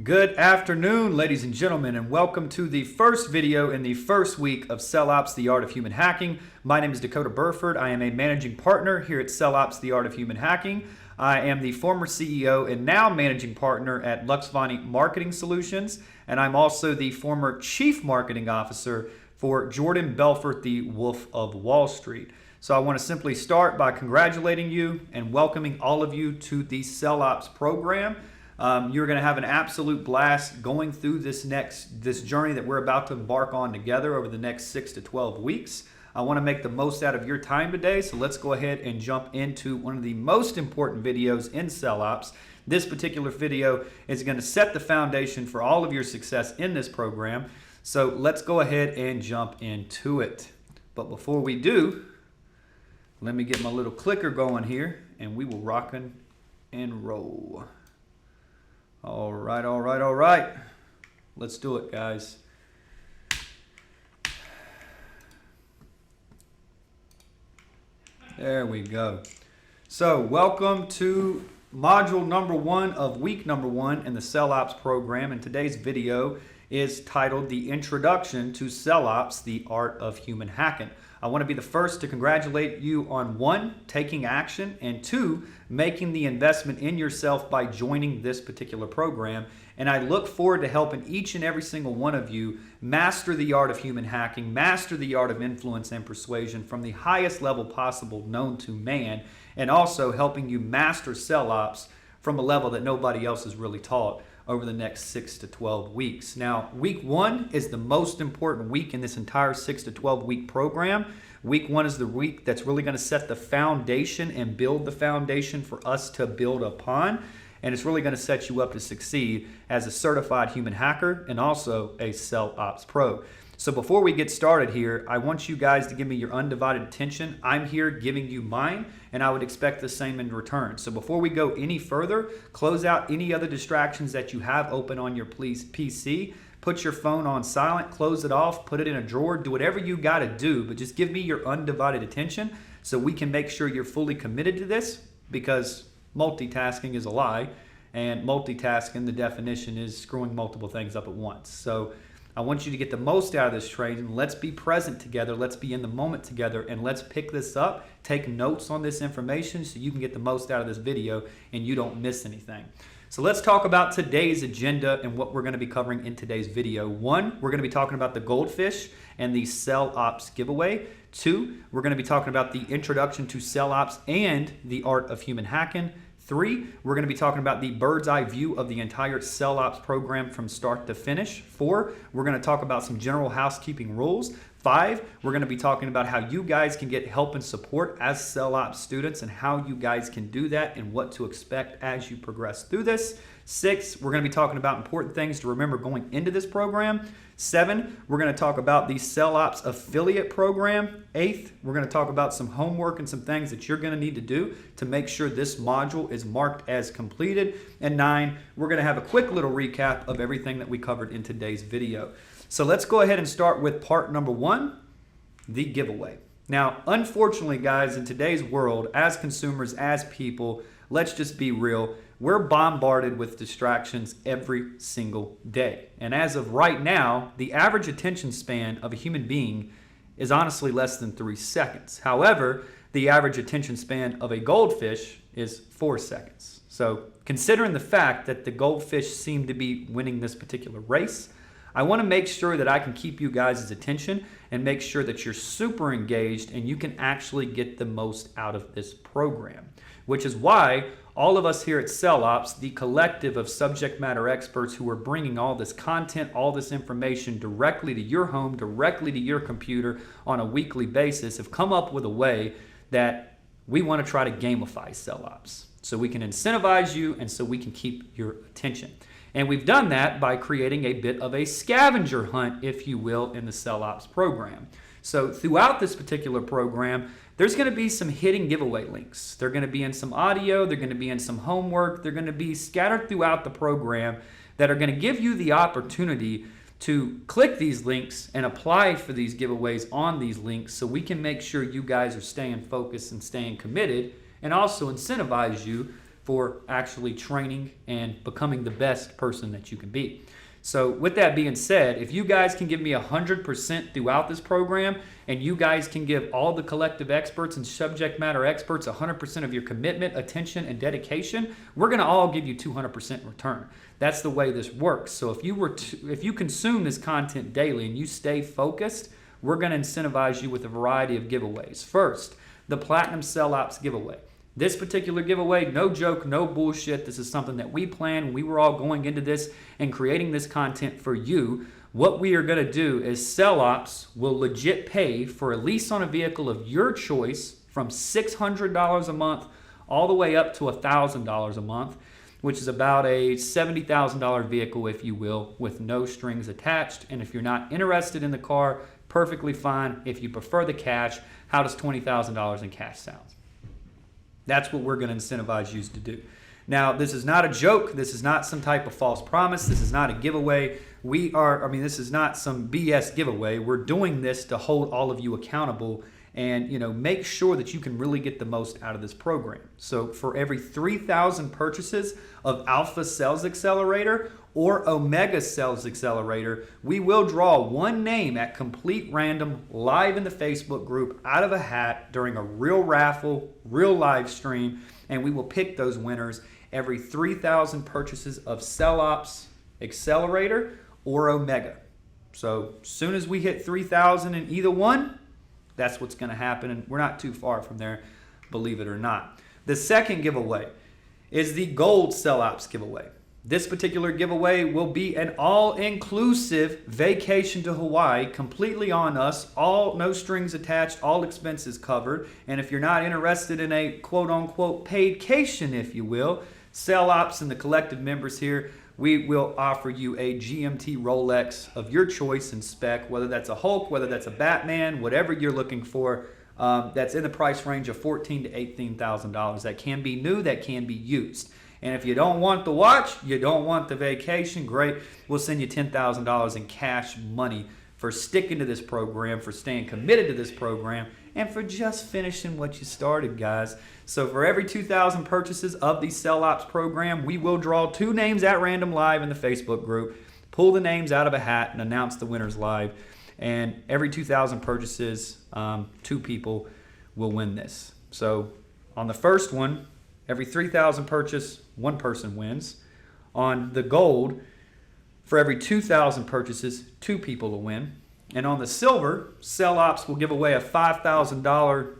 Good afternoon, ladies and gentlemen, and welcome to the first video in the first week of Sell Ops, The Art of Human Hacking. My name is Dakota Burford. I am a managing partner here at Sell Ops, The Art of Human Hacking. I am the former CEO and now managing partner at Luxvoni Marketing Solutions, and I'm also the former chief marketing officer for Jordan Belfort, the Wolf of Wall Street. So I want to simply start by congratulating you and welcoming all of you to the Sell Ops program. You're going to have an absolute blast going through this journey that we're about to embark on together over the next 6 to 12 weeks. I want to make the most out of your time today, so let's go ahead and jump into one of the most important videos in Sell Ops. This particular video is going to set the foundation for all of your success in this program. So let's go ahead and jump into it. But before we do, let me get my little clicker going here, and we will rock and roll. All right. Let's do it, guys. There we go. So welcome to module number 1 of week number 1 in the Sell Ops program. And today's video is titled The Introduction to Sell Ops, The Art of Human Hacking. I want to be the first to congratulate you on 1, taking action, and 2, making the investment in yourself by joining this particular program. And I look forward to helping each and every single one of you master the art of human hacking, master the art of influence and persuasion from the highest level possible known to man, and also helping you master Sell Ops from a level that nobody else has really taught over the next 6 to 12 weeks. Now, week 1 is the most important week in this entire 6 to 12 week program. Week 1 is the week that's really going to set the foundation and build the foundation for us to build upon. And it's really going to set you up to succeed as a certified human hacker and also a Sell Ops pro. So before we get started here, I want you guys to give me your undivided attention. I'm here giving you mine, and I would expect the same in return. So before we go any further, close out any other distractions that you have open on your PC. Put your phone on silent, close it off, put it in a drawer, do whatever you got to do, but just give me your undivided attention so we can make sure you're fully committed to this, because multitasking is a lie, and multitasking, the definition is screwing multiple things up at once. So I want you to get the most out of this training. Let's be present together. Let's be in the moment together, and let's pick this up. Take notes on this information so you can get the most out of this video and you don't miss anything. So let's talk about today's agenda and what we're going to be covering in today's video. 1, we're going to be talking about the goldfish and the Sell Ops giveaway. 2, we're going to be talking about the introduction to Sell Ops and the art of human hacking. 3, we're going to be talking about the bird's eye view of the entire Sell Ops program from start to finish. 4, we're going to talk about some general housekeeping rules. 5, we're going to be talking about how you guys can get help and support as Sell Ops students and how you guys can do that and what to expect as you progress through this. 6, we're going to be talking about important things to remember going into this program. 7, we're going to talk about the Sell Ops affiliate program. 8, we're going to talk about some homework and some things that you're going to need to do to make sure this module is marked as completed. And 9, we're going to have a quick little recap of everything that we covered in today's video. So let's go ahead and start with part number 1, the giveaway. Now, unfortunately, guys, in today's world, as consumers, as people, let's just be real, we're bombarded with distractions every single day. And as of right now, the average attention span of a human being is honestly less than 3 seconds. However, the average attention span of a goldfish is 4 seconds. So considering the fact that the goldfish seem to be winning this particular race, I want to make sure that I can keep you guys' attention and make sure that you're super engaged and you can actually get the most out of this program, which is why all of us here at Sell Ops, the collective of subject matter experts who are bringing all this content, all this information directly to your home, directly to your computer on a weekly basis, have come up with a way that we want to try to gamify Sell Ops so we can incentivize you and so we can keep your attention. And we've done that by creating a bit of a scavenger hunt, if you will, in the Sell Ops program. So throughout this particular program, there's going to be some hidden giveaway links. They're going to be in some audio, they're going to be in some homework, they're going to be scattered throughout the program that are going to give you the opportunity to click these links and apply for these giveaways on these links so we can make sure you guys are staying focused and staying committed and also incentivize you for actually training and becoming the best person that you can be. So with that being said, if you guys can give me 100% throughout this program, and you guys can give all the collective experts and subject matter experts 100% of your commitment, attention, and dedication, we're going to all give you 200% in return. That's the way this works. So if you consume this content daily and you stay focused, we're going to incentivize you with a variety of giveaways. First, the Platinum Sell Ops giveaway. This particular giveaway, no joke, no bullshit. This is something that we planned. We were all going into this and creating this content for you. What we are going to do is Sell Ops will legit pay for a lease on a vehicle of your choice from $600 a month all the way up to $1,000 a month, which is about a $70,000 vehicle, if you will, with no strings attached. And if you're not interested in the car, perfectly fine. If you prefer the cash, how does $20,000 in cash sound? That's what we're going to incentivize you to do. Now, this is not a joke. This is not some type of false promise. This is not a giveaway. This is not some BS giveaway. We're doing this to hold all of you accountable and, make sure that you can really get the most out of this program. So for every 3,000 purchases of Alpha Sales Accelerator or Omega Sales Accelerator, we will draw one name at complete random live in the Facebook group out of a hat during a real raffle, real live stream, and we will pick those winners every 3,000 purchases of Sell Ops Accelerator or Omega. So as soon as we hit 3,000 in either one, that's what's going to happen, and we're not too far from there, believe it or not. The second giveaway is the Gold Sell Ops giveaway. This particular giveaway will be an all-inclusive vacation to Hawaii, completely on us, no strings attached, all expenses covered. And if you're not interested in a quote-unquote paidcation, if you will, Sell Ops and the collective members here, we will offer you a GMT Rolex of your choice and spec, whether that's a Hulk, whether that's a Batman, whatever you're looking for. That's in the price range of $14,000 to $18,000. That can be new, that can be used. And if you don't want the watch, you don't want the vacation, great. We'll send you $10,000 in cash money for sticking to this program, for staying committed to this program, and for just finishing what you started, guys. So for every 2,000 purchases of the Sell Ops program, we will draw 2 names at random live in the Facebook group, pull the names out of a hat, and announce the winners live. And every 2,000 purchases, 2 people will win this. So on the first one, every 3,000 purchase, 1 person wins. On the Gold, for every 2,000 purchases, 2 people will win. And on the Silver, Sell Ops will give away a $5,000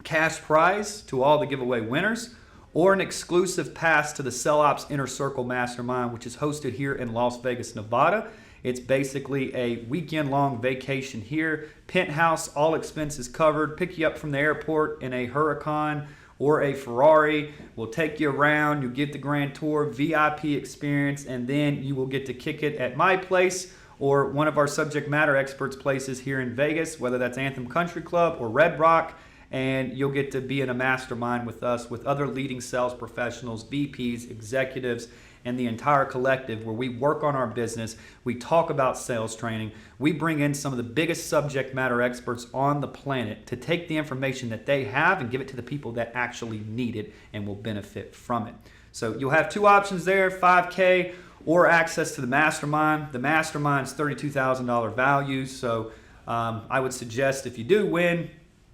cash prize to all the giveaway winners, or an exclusive pass to the Sell Ops Inner Circle Mastermind, which is hosted here in Las Vegas, Nevada. It's basically a weekend-long vacation here, penthouse, all expenses covered, pick you up from the airport in a Huracan or a Ferrari. We'll take you around, you'll get the grand tour, VIP experience, and then you will get to kick it at my place or one of our subject matter experts' places here in Vegas, whether that's Anthem Country Club or Red Rock, and you'll get to be in a mastermind with us, with other leading sales professionals, VPs, executives, and the entire collective, where we work on our business, we talk about sales training, we bring in some of the biggest subject matter experts on the planet to take the information that they have and give it to the people that actually need it and will benefit from it. So you'll have 2 options there, $5K or access to the Mastermind. The Mastermind's $32,000 value, so I would suggest if you do win,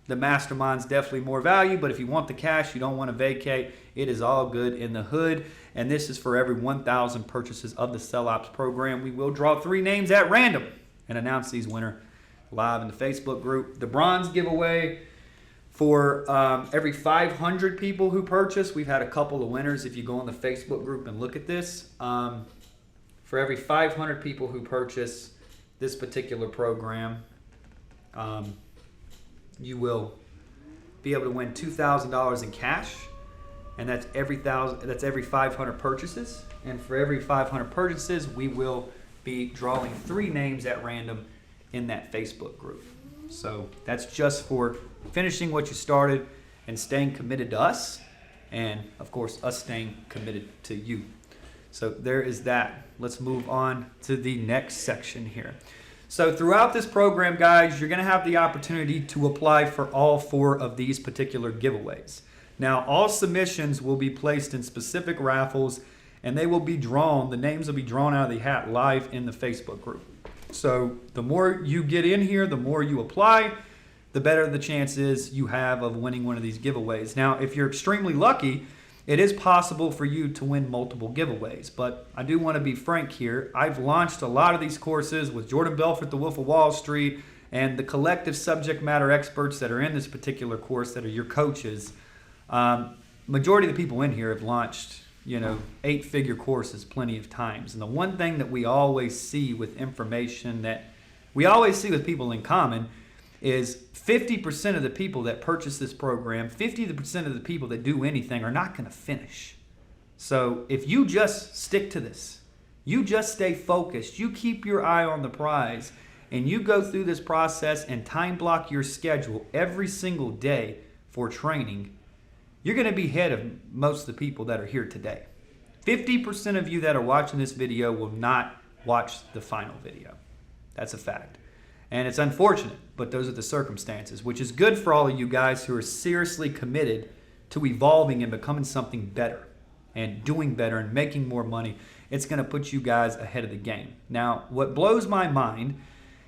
the Mastermind's definitely more value, but if you want the cash, you don't want to vacate, it is all good in the hood. And this is for every 1,000 purchases of the Sell Ops program. We will draw 3 names at random and announce these winners live in the Facebook group. The bronze giveaway for every 500 people who purchase. We've had a couple of winners if you go on the Facebook group and look at this. For every 500 people who purchase this particular program, you will be able to win $2,000 in cash, and that's every 500 purchases. And for every 500 purchases, we will be drawing 3 names at random in that Facebook group. So that's just for finishing what you started and staying committed to us, and of course us staying committed to you. So there is that. Let's move on to the next section here. So throughout this program, guys, you're going to have the opportunity to apply for all 4 of these particular giveaways. Now, all submissions will be placed in specific raffles, and they will be drawn. The names will be drawn out of the hat live in the Facebook group. So the more you get in here, the more you apply, the better the chances you have of winning one of these giveaways. Now, if you're extremely lucky, it is possible for you to win multiple giveaways. But I do want to be frank here. I've launched a lot of these courses with Jordan Belfort, the Wolf of Wall Street, and the collective subject matter experts that are in this particular course that are your coaches. Majority of the people in here have launched, 8-figure courses plenty of times. And the one thing that we always see with information that we always see with people in common is 50% of the people that purchase this program, 50% of the people that do anything are not going to finish. So if you just stick to this, you just stay focused, you keep your eye on the prize, and you go through this process and time block your schedule every single day for training, you're going to be ahead of most of the people that are here today. 50% of you that are watching this video will not watch the final video. That's a fact. And it's unfortunate, but those are the circumstances, which is good for all of you guys who are seriously committed to evolving and becoming something better and doing better and making more money. It's going to put you guys ahead of the game. Now, what blows my mind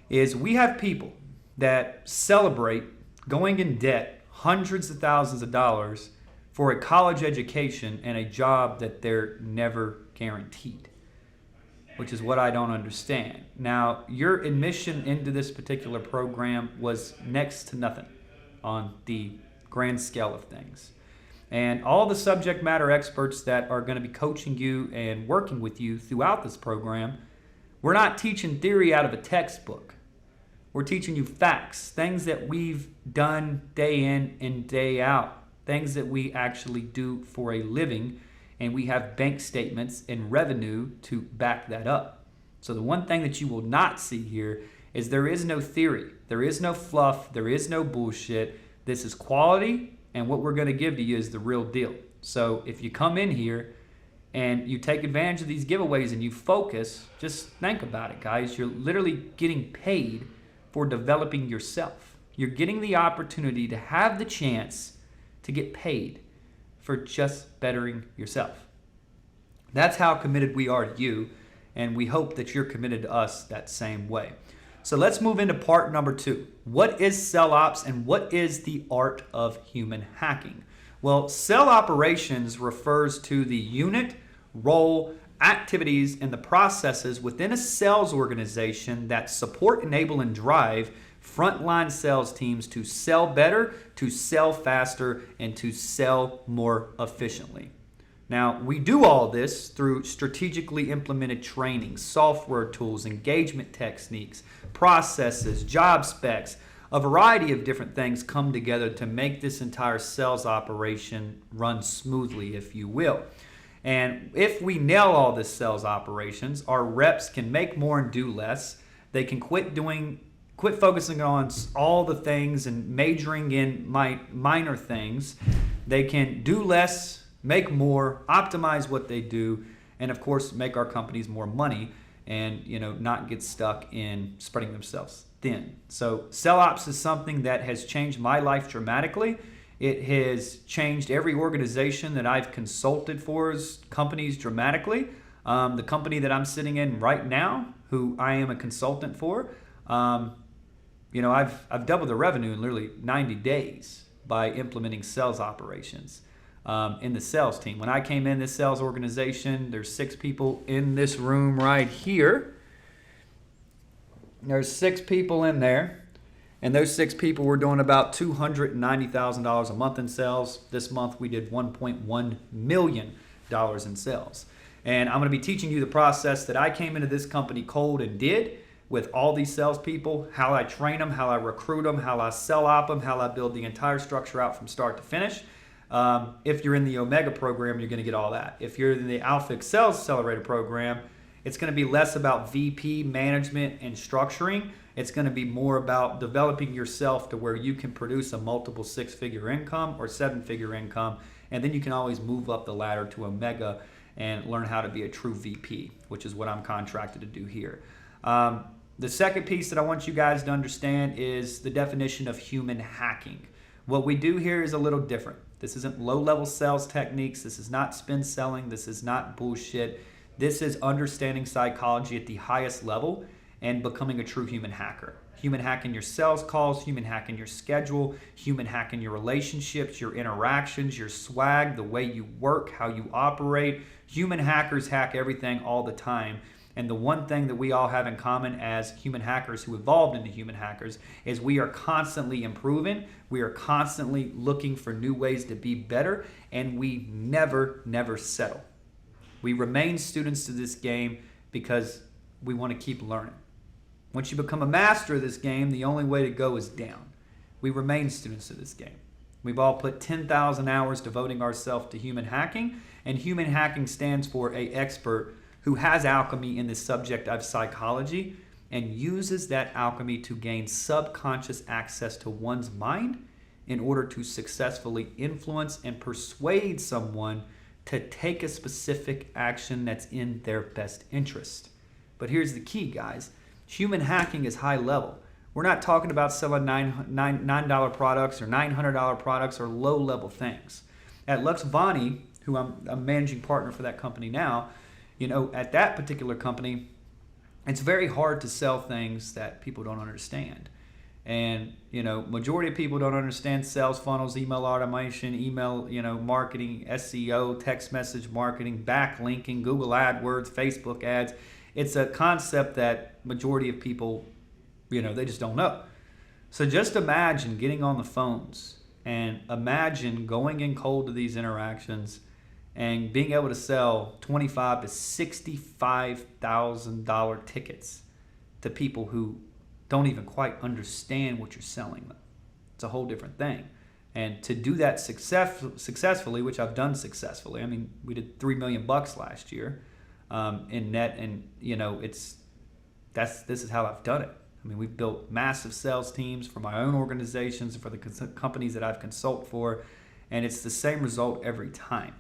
is we have people that celebrate going in debt hundreds of thousands of dollars for a college education and a job that they're never guaranteed, which is what I don't understand. Now, your admission into this particular program was next to nothing on the grand scale of things. And all the subject matter experts that are going to be coaching you and working with you throughout this program, we're not teaching theory out of a textbook. We're teaching you facts, things that we've done day in and day out, things that we actually do for a living, and we have bank statements and revenue to back that up. So the one thing that you will not see here is there is no theory, there is no fluff, there is no bullshit. This is quality, and what we're going to give to you is the real deal. So if you come in here and you take advantage of these giveaways and you focus, just think about it, guys. You're literally getting paid for developing yourself. You're getting the opportunity to have the chance to get paid for just bettering yourself. That's how committed we are to you, and we hope that you're committed to us that same way. So let's move into part number 2. What is sell ops and what is the art of human hacking? Well, sell operations refers to the unit, role, activities, and the processes within a sales organization that support, enable, and drive frontline sales teams to sell better, to sell faster, and to sell more efficiently. Now, we do all this through strategically implemented training, software tools, engagement techniques, processes, job specs. A variety of different things come together to make this entire sales operation run smoothly, if you will. And if we nail all this sales operations, our reps can make more and do less. They can quit focusing on all the things and majoring in minor things. They can do less, make more, optimize what they do, and of course make our companies more money and not get stuck in spreading themselves thin. So sell ops is something that has changed my life dramatically. It has changed every organization that I've consulted for companies dramatically. The company that I'm sitting in right now, who I am a consultant for, I've doubled the revenue in literally 90 days by implementing sales operations in the sales team. When I came in this sales organization, there's 6 people in this room right here. There's 6 people in there. And those 6 people were doing about $290,000 a month in sales. This month we did $1.1 million in sales. And I'm going to be teaching you the process that I came into this company cold and did with all these salespeople, how I train them, how I recruit them, how I sell op them, how I build the entire structure out from start to finish. If you're in the Omega program, you're going to get all that. If you're in the Alpha Sales Accelerator program, it's going to be less about VP management and structuring. It's going to be more about developing yourself to where you can produce a multiple 6-figure income or 7-figure income, and then you can always move up the ladder to Omega and learn how to be a true VP, which is what I'm contracted to do here. The second piece that I want you guys to understand is the definition of human hacking. What we do here is a little different. This isn't low-level sales techniques. This is not spin selling. This is not bullshit. This is understanding psychology at the highest level and becoming a true human hacker. Human hacking your sales calls, human hacking your schedule, human hacking your relationships, your interactions, your swag, the way you work, how you operate. Human hackers hack everything all the time. And the one thing that we all have in common as human hackers who evolved into human hackers is we are constantly improving. We are constantly looking for new ways to be better, and we never settle. We remain students to this game because we want to keep learning. Once you become a master of this game, the only way to go is down. We remain students of this game. We've all put 10,000 hours devoting ourselves to human hacking, and human hacking stands for an expert who has alchemy in the subject of psychology and uses that alchemy to gain subconscious access to one's mind in order to successfully influence and persuade someone to take a specific action that's in their best interest. But here's the key, guys. Human hacking is high level. We're not talking about selling $9 products or $900 products or low level things. At Luxvoni, who I'm managing partner for that company now, at that particular company, it's very hard to sell things that people don't understand. And, majority of people don't understand sales funnels, email automation, email, marketing, SEO, text message marketing, backlinking, Google AdWords, Facebook ads. It's a concept that majority of people, they just don't know. So just imagine getting on the phones and imagine going in cold to these interactions and being able to sell $25,000 to $65,000 tickets to people who don't even quite understand what you're selling them. It's a whole different thing. And to do that successfully, which I've done successfully, we did $3 million last year in net, and this is how I've done it. We've built massive sales teams for my own organizations, for the companies that I've consulted for, and it's the same result every time.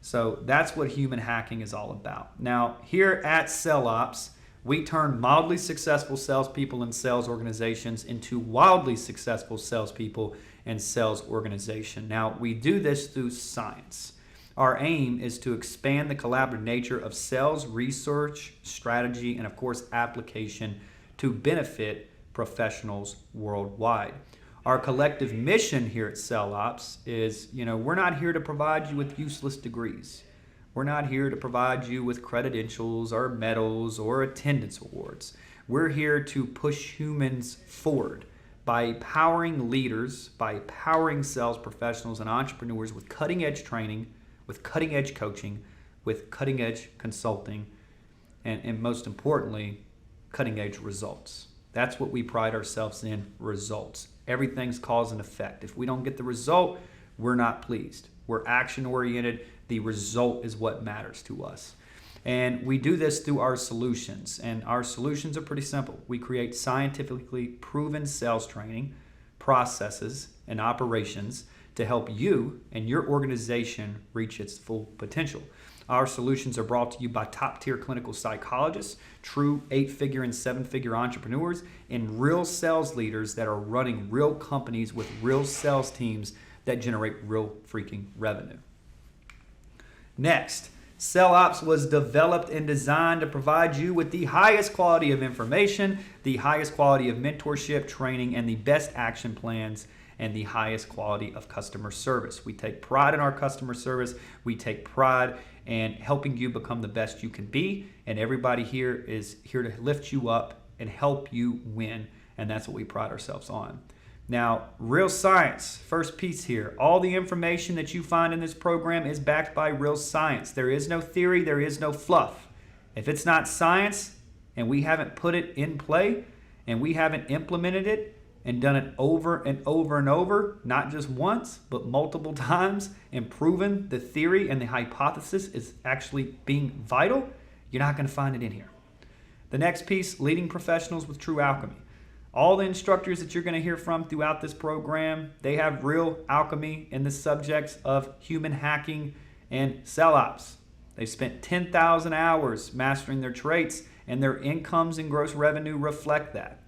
So that's what human hacking is all about. Now, here at SellOps, we turn mildly successful salespeople and sales organizations into wildly successful salespeople and sales organization. Now, we do this through science. Our aim is to expand the collaborative nature of sales, research, strategy, and of course, application to benefit professionals worldwide. Our collective mission here at SellOps is, we're not here to provide you with useless degrees. We're not here to provide you with credentials or medals or attendance awards. We're here to push humans forward by empowering leaders, by empowering sales professionals and entrepreneurs with cutting-edge training, with cutting-edge coaching, with cutting-edge consulting, and most importantly, cutting-edge results. That's what we pride ourselves in, results. Everything's cause and effect. If we don't get the result, we're not pleased. We're action-oriented. The result is what matters to us. And we do this through our solutions. And our solutions are pretty simple. We create scientifically proven sales training, processes, and operations to help you and your organization reach its full potential. Our solutions are brought to you by top-tier clinical psychologists, true 8-figure and 7-figure entrepreneurs, and real sales leaders that are running real companies with real sales teams that generate real freaking revenue. Next, SellOps was developed and designed to provide you with the highest quality of information, the highest quality of mentorship, training, and the best action plans, and the highest quality of customer service. We take pride in our customer service. We take pride in helping you become the best you can be, and everybody here is here to lift you up and help you win, and that's what we pride ourselves on. Now, real science, first piece here. All the information that you find in this program is backed by real science. There is no theory, there is no fluff. If it's not science and we haven't put it in play and we haven't implemented it and done it over and over and over, not just once, but multiple times, and proven the theory and the hypothesis is actually being vital, you're not going to find it in here. The next piece, leading professionals with true alchemy. All the instructors that you're going to hear from throughout this program, they have real alchemy in the subjects of human hacking and SellOps. They've spent 10,000 hours mastering their traits, and their incomes and gross revenue reflect that.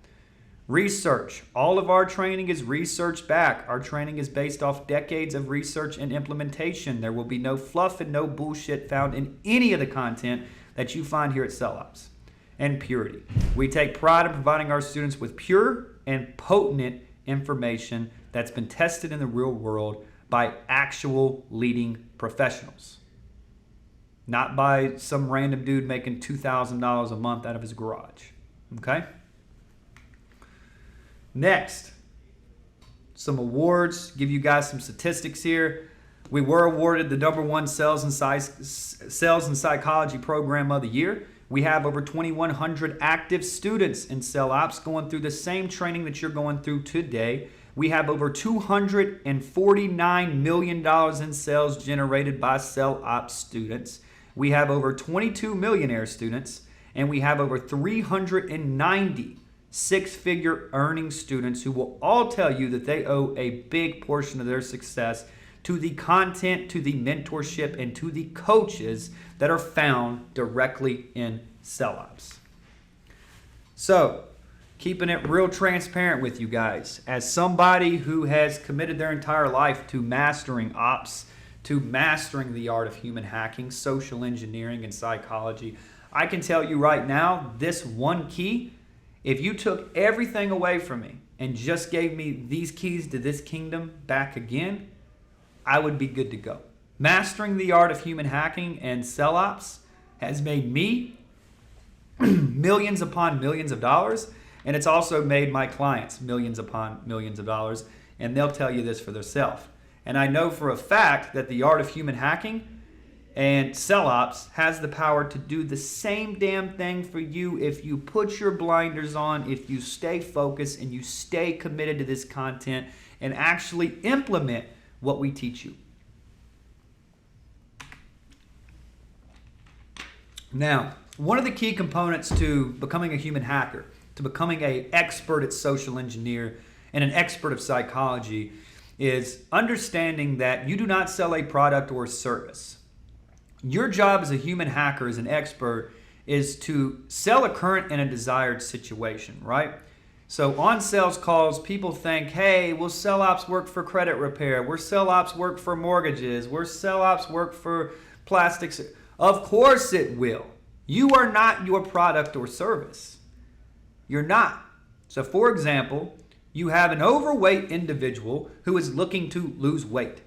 Research. All of our training is research back. Our training is based off decades of research and implementation. There will be no fluff and no bullshit found in any of the content that you find here at CellOps. And purity. We take pride in providing our students with pure and potent information that's been tested in the real world by actual leading professionals. Not by some random dude making $2,000 a month out of his garage. Okay? Next, some awards. Give you guys some statistics here. We were awarded the #1 Sales and Psychology Program of the Year. We have over 2,100 active students in CellOps going through the same training that you're going through today. We have over $249 million in sales generated by CellOps students. We have over 22 millionaire students, and we have over 390 six-figure earning students who will all tell you that they owe a big portion of their success to the content, to the mentorship, and to the coaches that are found directly in CellOps. So, keeping it real transparent with you guys, as somebody who has committed their entire life to mastering ops, to mastering the art of human hacking, social engineering, and psychology, I can tell you right now, this one key, if you took everything away from me and just gave me these keys to this kingdom back again, I would be good to go. Mastering the art of human hacking and CellOps has made me millions upon millions of dollars, and it's also made my clients millions upon millions of dollars, and they'll tell you this for themselves. And I know for a fact that the art of human hacking and CellOps has the power to do the same damn thing for you if you put your blinders on, if you stay focused and you stay committed to this content and actually implement what we teach you. Now, one of the key components to becoming a human hacker, to becoming an expert at social engineer and an expert of psychology, is understanding that you do not sell a product or a service. Your job as a human hacker, as an expert, is to sell a current and a desired situation, right? So on sales calls, people think, hey, will CellOps work for credit repair? Will CellOps work for mortgages? Will CellOps work for plastics? Of course it will. You are not your product or service. You're not. So for example, you have an overweight individual who is looking to lose weight.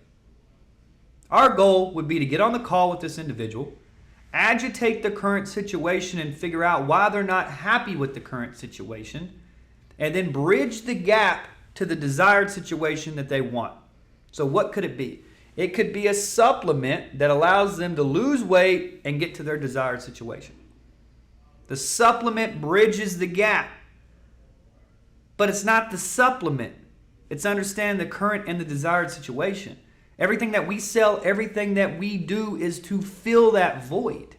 Our goal would be to get on the call with this individual, agitate the current situation and figure out why they're not happy with the current situation, and then bridge the gap to the desired situation that they want. So what could it be? It could be a supplement that allows them to lose weight and get to their desired situation. The supplement bridges the gap. But it's not the supplement. It's understand the current and the desired situation. Everything that we sell, everything that we do is to fill that void.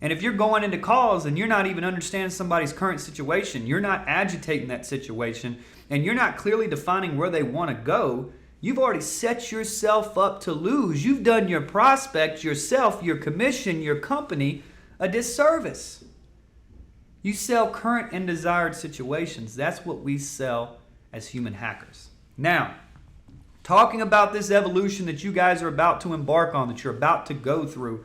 And if you're going into calls and you're not even understanding somebody's current situation, you're not agitating that situation, and you're not clearly defining where they want to go, you've already set yourself up to lose. You've done your prospect, yourself, your commission, your company a disservice. You sell current and desired situations. That's what we sell as human hackers. Now, talking about this evolution that you guys are about to embark on, that you're about to go through,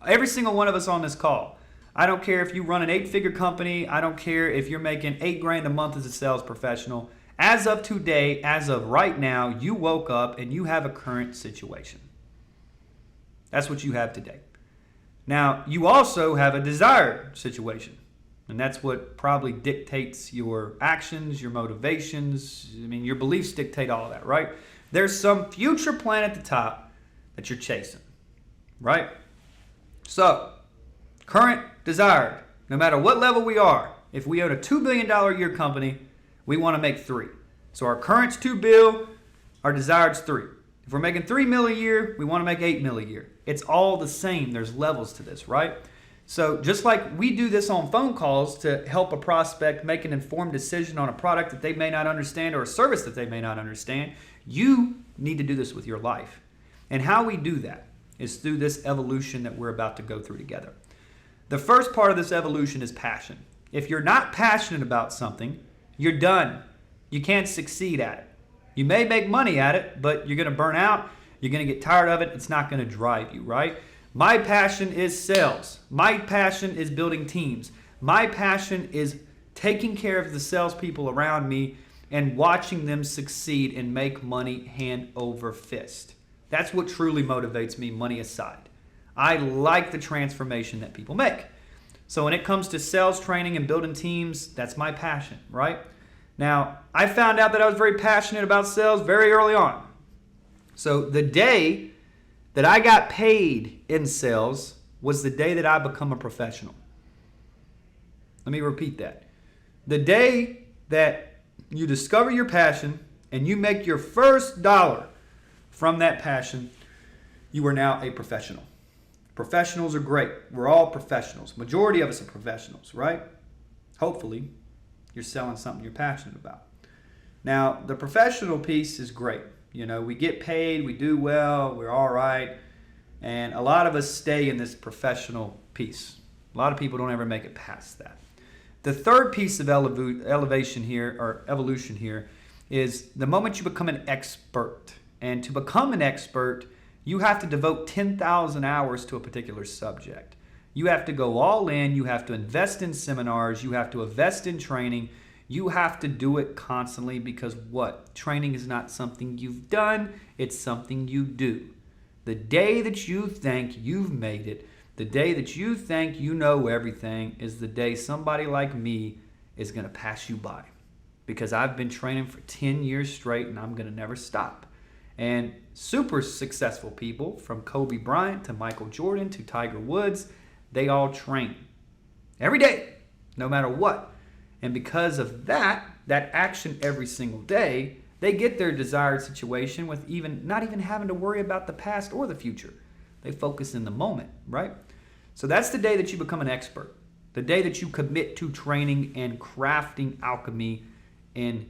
every single one of us on this call, I don't care if you run an 8-figure company, I don't care if you're making $8,000 a month as a sales professional, as of today, as of right now, you woke up and you have a current situation. That's what you have today. Now, you also have a desired situation. And that's what probably dictates your actions, your motivations. I mean, your beliefs dictate all of that, right? There's some future plan at the top that you're chasing, right? So, current, desired, no matter what level we are, if we own a $2 billion a year company, we want to make 3. So our current's $2 billion, our desired's 3. If we're making $3 million a year, we want to make $8 million a year. It's all the same. There's levels to this, right? So just like we do this on phone calls to help a prospect make an informed decision on a product that they may not understand or a service that they may not understand, you need to do this with your life. And how we do that is through this evolution that we're about to go through together. The first part of this evolution is passion. If you're not passionate about something, you're done. You can't succeed at it. You may make money at it, but you're going to burn out. You're going to get tired of it. It's not going to drive you, right? My passion is sales. My passion is building teams. My passion is taking care of the salespeople around me and watching them succeed and make money hand over fist. That's what truly motivates me, money aside. I like the transformation that people make. So when it comes to sales training and building teams, that's my passion, right? Now, I found out that I was very passionate about sales very early on. So the day that I got paid in sales was the day that I become a professional. Let me repeat that. The day that you discover your passion and you make your first dollar from that passion, you are now a professional. Professionals are great. We're all professionals. Majority of us are professionals, right? Hopefully, you're selling something you're passionate about. Now, the professional piece is great. You know, we get paid, we do well, we're all right. And a lot of us stay in this professional piece. A lot of people don't ever make it past that. The third piece of evolution here is the moment you become an expert. And to become an expert, you have to devote 10,000 hours to a particular subject. You have to go all in. You have to invest in seminars. You have to invest in training. You have to do it constantly because what? Training is not something you've done. It's something you do. The day that you think you've made it, the day that you think you know everything is the day somebody like me is going to pass you by. Because I've been training for 10 years straight and I'm going to never stop. And super successful people, from Kobe Bryant to Michael Jordan to Tiger Woods, they all train every day, no matter what. And because of that action every single day, they get their desired situation with not even having to worry about the past or the future. They focus in the moment, right? So that's the day that you become an expert. The day that you commit to training and crafting alchemy in,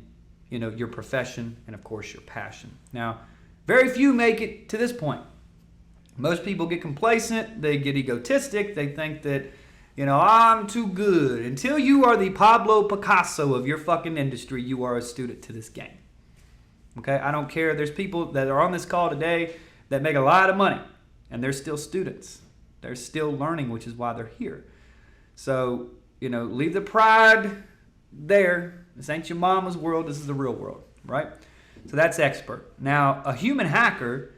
your profession and of course your passion. Now, very few make it to this point. Most people get complacent, they get egotistic, they think that, I'm too good. Until you are the Pablo Picasso of your fucking industry, you are a student to this game. Okay, I don't care. There's people that are on this call today that make a lot of money and they're still students. They're still learning, which is why they're here. So, leave the pride there. This ain't your mama's world. This is the real world, right? So that's expert. Now, a human hacker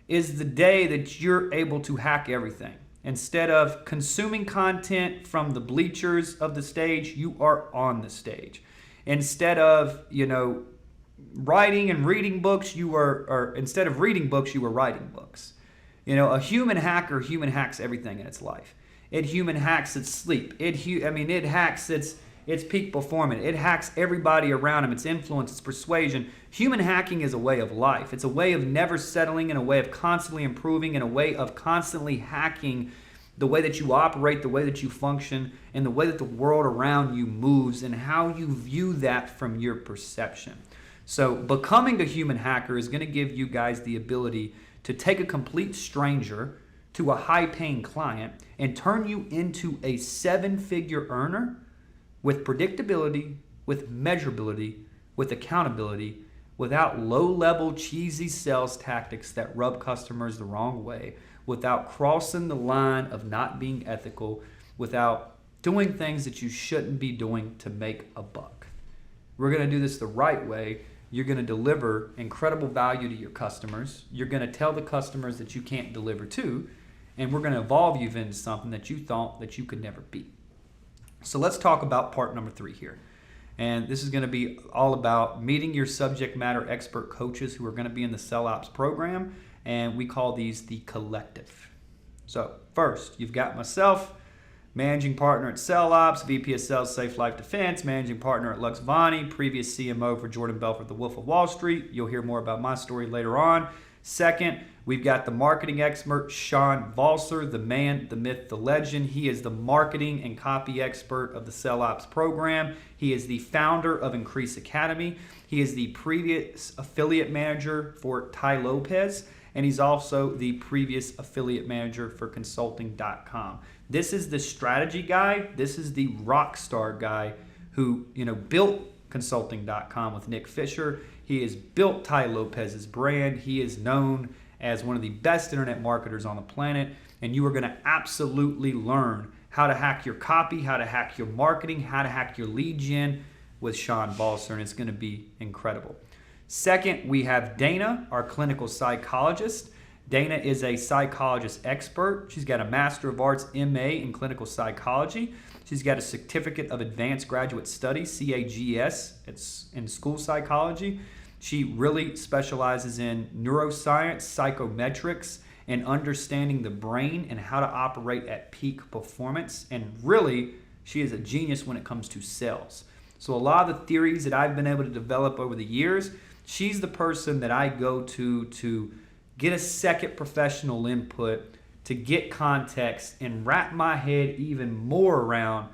is the day that you're able to hack everything. Instead of consuming content from the bleachers of the stage, you are on the stage. Instead of, writing and reading books, instead of reading books, you are writing books. A human hacker hacks everything in its life. It human hacks its sleep. It hacks its peak performance. It hacks everybody around him, its influence, its persuasion. Human hacking is a way of life. It's a way of never settling, and a way of constantly improving, and a way of constantly hacking the way that you operate, the way that you function, and the way that the world around you moves, and how you view that from your perception. So becoming a human hacker is going to give you guys the ability to take a complete stranger to a high-paying client and turn you into a 7-figure earner with predictability, with measurability, with accountability, without low-level cheesy sales tactics that rub customers the wrong way, without crossing the line of not being ethical, without doing things that you shouldn't be doing to make a buck. We're going to do this the right way. You're going to deliver incredible value to your customers. You're going to tell the customers that you can't deliver to, and we're going to evolve you into something that you thought that you could never be. So let's talk about part number 3 here. And this is going to be all about meeting your subject matter expert coaches who are going to be in the Sell Ops program, and we call these the collective. So first, you've got myself, managing partner at Sell Ops, VP of Sales Safe Life Defense, managing partner at Luxvoni, previous CMO for Jordan Belfort, the Wolf of Wall Street. You'll hear more about my story later on. Second, we've got the marketing expert, Sean Valser, the man, the myth, the legend. He is the marketing and copy expert of the Sell Ops program. He is the founder of Increase Academy. He is the previous affiliate manager for Ty Lopez, and he's also the previous affiliate manager for Consulting.com. This is the strategy guy. This is the rock star guy who, built consulting.com with Nick Fisher. He has built Ty Lopez's brand. He is known as one of the best internet marketers on the planet, and you are going to absolutely learn how to hack your copy, how to hack your marketing, how to hack your lead gen with Sean Balser, and it's going to be incredible. Second, we have Dana, our clinical psychologist. Dana is a psychologist expert. She's got a Master of Arts MA in clinical psychology. She's got a Certificate of Advanced Graduate Studies, CAGS, it's in school psychology. She really specializes in neuroscience, psychometrics, and understanding the brain and how to operate at peak performance. And really, she is a genius when it comes to sales. So a lot of the theories that I've been able to develop over the years, she's the person that I go to get a second professional input, to get context and wrap my head even more around,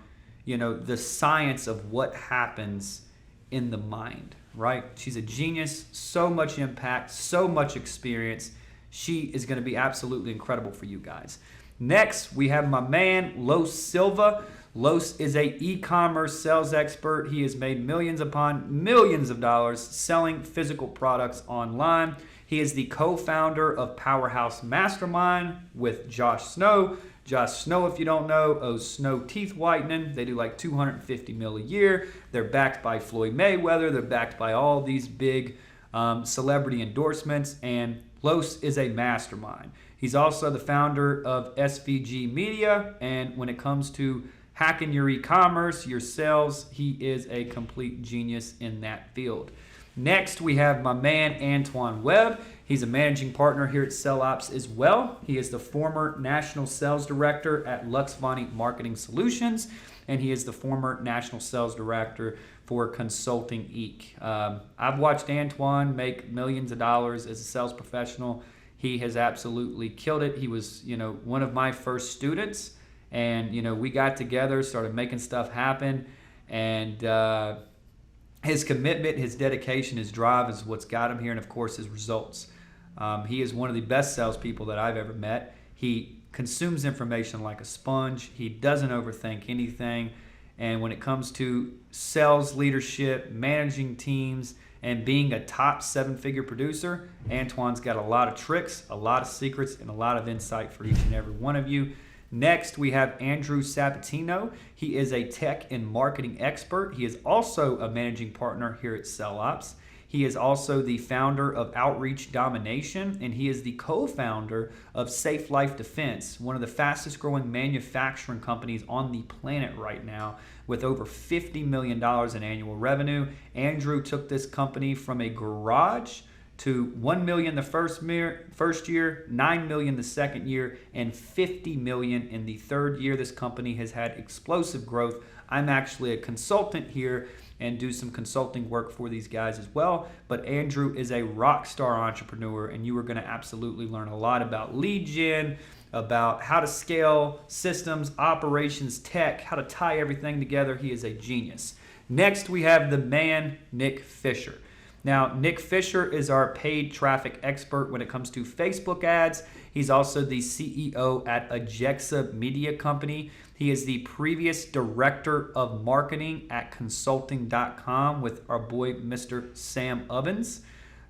the science of what happens in the mind, right? She's a genius, so much impact, so much experience. She is going to be absolutely incredible for you guys. Next, we have my man, Los Silva. Los is a e-commerce sales expert. He has made millions upon millions of dollars selling physical products online. He is the co-founder of Powerhouse Mastermind with Josh Snow. Josh Snow, if you don't know, owes Snow Teeth Whitening. They do like $250 million a year. They're backed by Floyd Mayweather. They're backed by all these big celebrity endorsements, and Los is a mastermind. He's also the founder of SVG Media, and when it comes to hacking your e-commerce, your sales, he is a complete genius in that field. Next, we have my man, Antoine Webb. He's a managing partner here at SellOps as well. He is the former national sales director at Luxvoni Marketing Solutions, and he is the former national sales director for Consulting Inc. I've watched Antoine make millions of dollars as a sales professional. He has absolutely killed it. He was, one of my first students, and, we got together, started making stuff happen, and his commitment, his dedication, his drive is what's got him here, and of course his results. He is one of the best salespeople that I've ever met. He consumes information like a sponge. He doesn't overthink anything. And when it comes to sales leadership, managing teams, and being a top 7-figure producer, Antoine's got a lot of tricks, a lot of secrets, and a lot of insight for each and every one of you. Next, we have Andrew Sabatino. He is a tech and marketing expert. He is also a managing partner here at SellOps. He is also the founder of Outreach Domination, and he is the co-founder of Safe Life Defense, one of the fastest growing manufacturing companies on the planet right now, with over $50 million in annual revenue. Andrew took this company from a garage to $1 million the first year, $9 million the second year, and $50 million in the third year. This company has had explosive growth. I'm actually a consultant here and do some consulting work for these guys as well. But Andrew is a rock star entrepreneur, and you are going to absolutely learn a lot about lead gen, about how to scale systems, operations, tech, how to tie everything together. He is a genius. Next, we have the man, Nick Fisher. Now, Nick Fisher is our paid traffic expert when it comes to Facebook ads. He's also the CEO at Ajexa Media Company. He is the previous director of marketing at consulting.com with our boy, Mr. Sam Ovens,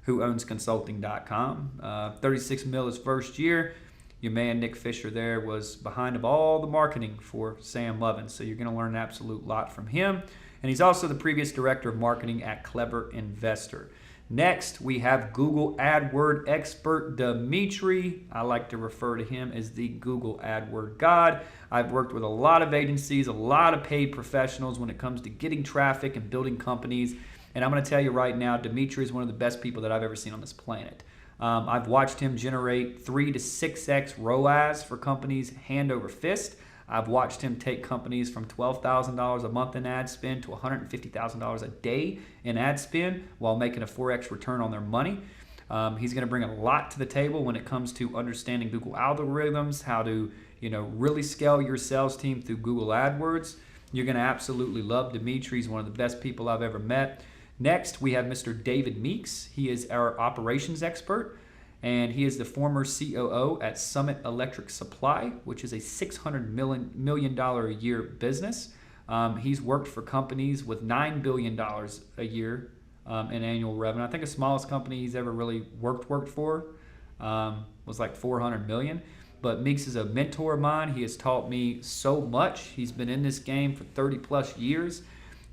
who owns consulting.com. 36 mil his first year. Your man, Nick Fisher, there was behind of all the marketing for Sam Ovens. So you're going to learn an absolute lot from him. And he's also the previous director of marketing at Clever Investor. Next, we have Google AdWord expert Dimitri. I like to refer to him as the Google AdWord God. I've worked with a lot of agencies, a lot of paid professionals when it comes to getting traffic and building companies. And I'm going to tell you right now, Dimitri is one of the best people that I've ever seen on this planet. I've watched him generate 3 to 6x ROAS for companies hand over fist. I've watched him take companies from $12,000 a month in ad spend to $150,000 a day in ad spend while making a 4x return on their money. He's going to bring a lot to the table when it comes to understanding Google algorithms, how to really scale your sales team through Google AdWords. You're going to absolutely love Dimitri. He's one of the best people I've ever met. Next, we have Mr. David Meeks. He is our operations expert, and he is the former COO at Summit Electric Supply, which is a $600 million a year business. He's worked for companies with $9 billion a year in annual revenue. I think the smallest company he's ever really worked for was like 400 million. But Meeks is a mentor of mine. He has taught me so much. He's been in this game for 30 plus years,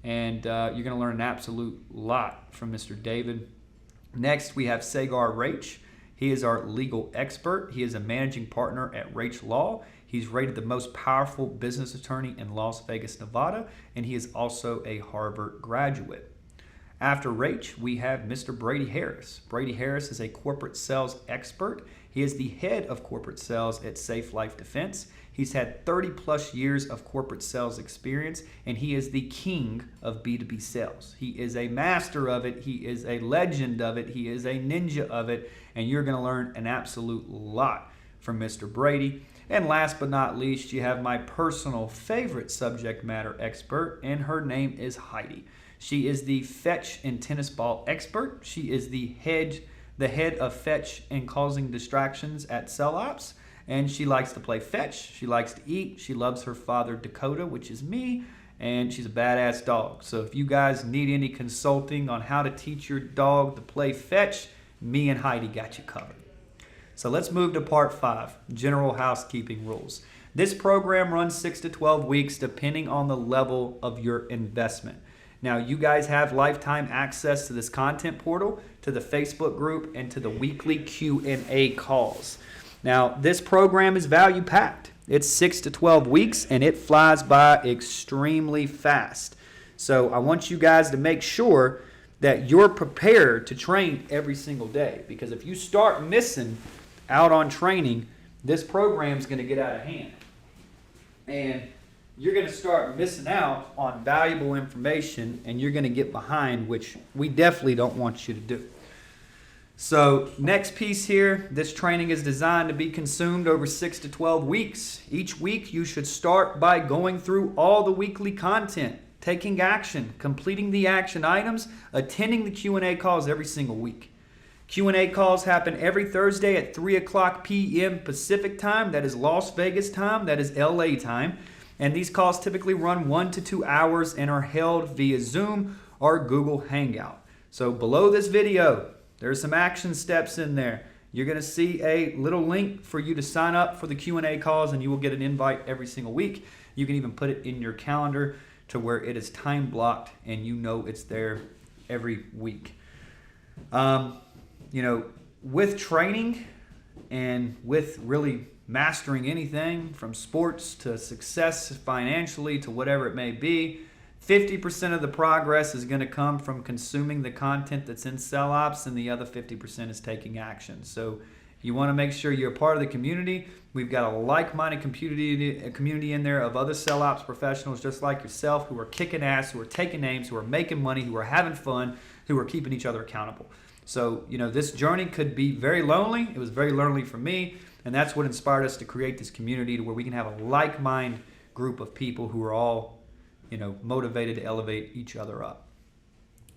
and you're going to learn an absolute lot from Mr. David. Next, we have Sagar Rach. He is our legal expert. He is a managing partner at Rach Law. He's rated the most powerful business attorney in Las Vegas, Nevada, and he is also a Harvard graduate. After Rach, we have Mr. Brady Harris. Brady Harris is a corporate sales expert. He is the head of corporate sales at Safe Life Defense. He's had 30 plus years of corporate sales experience, and he is the king of B2B sales. He is a master of it. He is a legend of it. He is a ninja of it, and you're going to learn an absolute lot from Mr. Brady. And last but not least, you have my personal favorite subject matter expert, and her name is Heidi. She is the fetch and tennis ball expert. She is the head of fetch and causing distractions at Cell Ops. And she likes to play fetch. She likes to eat. She loves her father, Dakota, which is me. And she's a badass dog. So if you guys need any consulting on how to teach your dog to play fetch, me and Heidi got you covered. So let's move to part 5, general housekeeping rules. This program runs 6 to 12 weeks depending on the level of your investment. Now, you guys have lifetime access to this content portal, to the Facebook group, and to the weekly Q&A calls. Now, this program is value-packed. It's 6 to 12 weeks, and it flies by extremely fast. So I want you guys to make sure that you're prepared to train every single day, because if you start missing out on training, this program is going to get out of hand. And you're going to start missing out on valuable information, and you're going to get behind, which we definitely don't want you to do. So next piece here, this training is designed to be consumed over 6 to 12 weeks. Each week you should start by going through all the weekly content, taking action, completing the action items, attending the Q&A calls every single week. Q&A calls happen every Thursday at 3 o'clock p.m. Pacific time. That is Las Vegas time. That is LA time. And these calls typically run 1 to 2 hours and are held via Zoom or Google Hangout. So below this video, there's some action steps in there. You're going to see a little link for you to sign up for the Q&A calls, and you will get an invite every single week. You can even put it in your calendar to where it is time blocked and you know it's there every week. With training and with really mastering anything from sports to success financially to whatever it may be, 50% of the progress is going to come from consuming the content that's in Cell Ops, and the other 50% is taking action. So you want to make sure you're a part of the community. We've got a like-minded community in there of other Cell Ops professionals just like yourself who are kicking ass, who are taking names, who are making money, who are having fun, who are keeping each other accountable. So, this journey could be very lonely. It was very lonely for me, and that's what inspired us to create this community to where we can have a like-minded group of people who are all motivated to elevate each other up.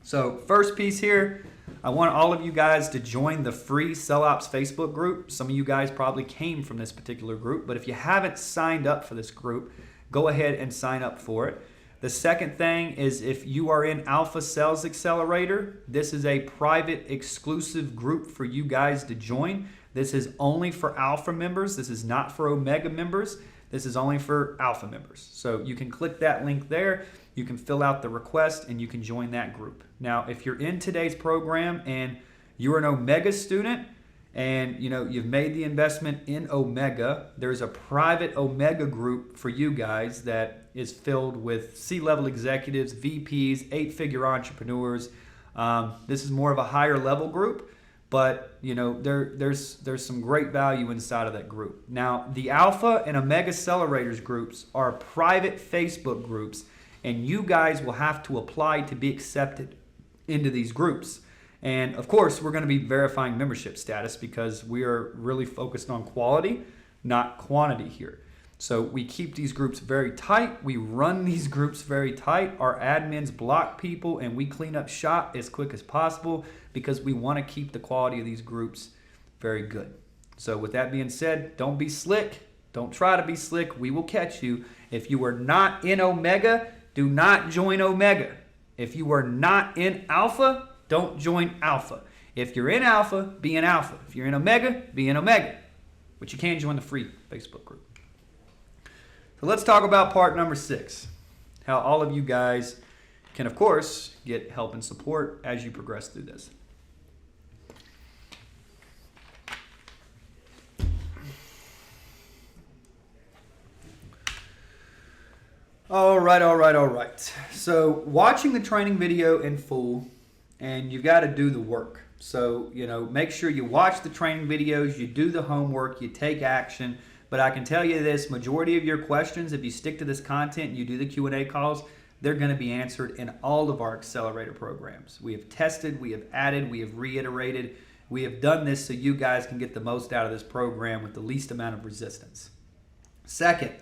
So first piece here, I want all of you guys to join the free Cell Ops Facebook group. Some of you guys probably came from this particular group, but if you haven't signed up for this group, go ahead and sign up for it. The second thing is if you are in Alpha Sales Accelerator, this is a private exclusive group for you guys to join. This is only for Alpha members. This is not for Omega members. This is only for Alpha members. So you can click that link there. You can fill out the request and you can join that group. Now, if you're in today's program and you're an Omega student and you've made the investment in Omega, there's a private Omega group for you guys that is filled with C-level executives, VPs, 8-figure entrepreneurs. This is more of a higher level group. But there's some great value inside of that group. Now, the Alpha and Omega Accelerators groups are private Facebook groups, and you guys will have to apply to be accepted into these groups. And of course, we're going to be verifying membership status because we are really focused on quality, not quantity here. So we keep these groups very tight. We run these groups very tight. Our admins block people and we clean up shop as quick as possible because we want to keep the quality of these groups very good. So with that being said, don't be slick. Don't try to be slick. We will catch you. If you are not in Omega, Do not join Omega. If you are not in Alpha, don't join Alpha. If you're in Alpha, be in Alpha. If you're in Omega, be in Omega. But you can join the free Facebook group. So let's talk about part number 6. How all of you guys can, of course, get help and support as you progress through this. All right. So watching the training video in full, and you've got to do the work. So, make sure you watch the training videos, you do the homework, you take action. But I can tell you this, majority of your questions, if you stick to this content and you do the Q&A calls, they're going to be answered in all of our accelerator programs. We have tested, we have added, we have reiterated. We have done this so you guys can get the most out of this program with the least amount of resistance. Second,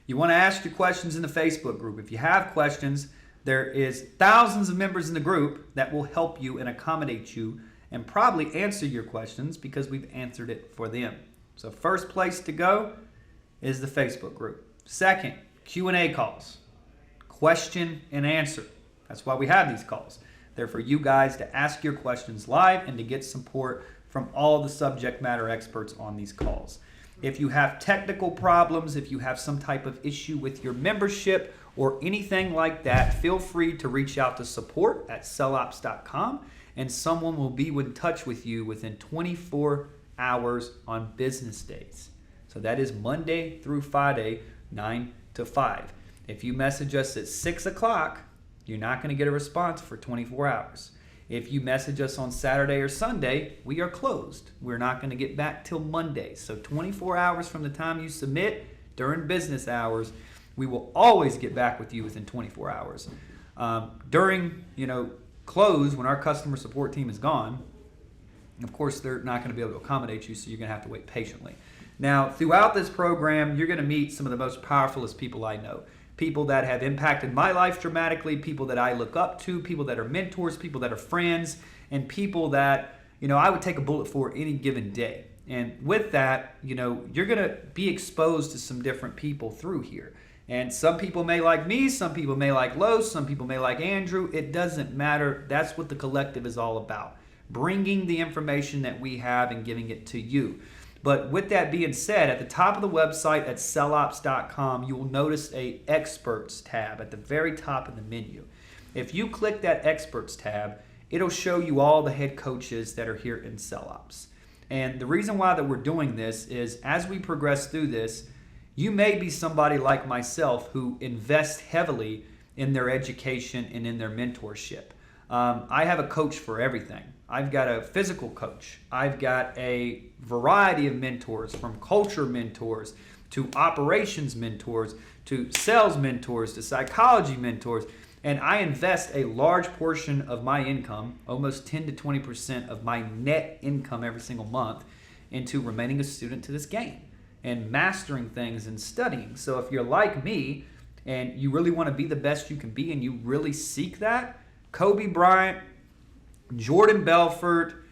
you want to ask your questions in the Facebook group. If you have questions, there is thousands of members in the group that will help you and accommodate you and probably answer your questions because we've answered it for them. So first place to go is the Facebook group. Second, Q&A calls. Question and answer. That's why we have these calls. They're for you guys to ask your questions live and to get support from all the subject matter experts on these calls. If you have technical problems, if you have some type of issue with your membership or anything like that, feel free to reach out to support@sellops.com and someone will be in touch with you within 24 hours on business days. So that is Monday through Friday, 9 to 5. If you message us at 6 o'clock, you're not going to get a response for 24 hours. If you message us on Saturday or Sunday, we are closed. We're not going to get back till Monday. So 24 hours from the time you submit during business hours, we will always get back with you within 24 hours. During, close, when our customer support team is gone, of course, they're not going to be able to accommodate you, so you're going to have to wait patiently. Now, throughout this program, you're going to meet some of the most powerfulest people I know. People that have impacted my life dramatically, people that I look up to, people that are mentors, people that are friends, and people that, I would take a bullet for any given day. And with that, you're going to be exposed to some different people through here. And some people may like me, some people may like Los, some people may like Andrew. It doesn't matter. That's what the collective is all about. Bringing the information that we have and giving it to you. But with that being said, at the top of the website at sellops.com, you will notice a Experts tab at the very top of the menu. If you click that Experts tab, it'll show you all the head coaches that are here in Sellops. And the reason why that we're doing this is as we progress through this, you may be somebody like myself who invests heavily in their education and in their mentorship. I have a coach for everything. I've got a physical coach. I've got a variety of mentors, from culture mentors to operations mentors to sales mentors to psychology mentors. And I invest a large portion of my income, almost 10 to 20% of my net income every single month, into remaining a student to this game and mastering things and studying. So if you're like me and you really want to be the best you can be and you really seek that, Kobe Bryant, Jordan Belfort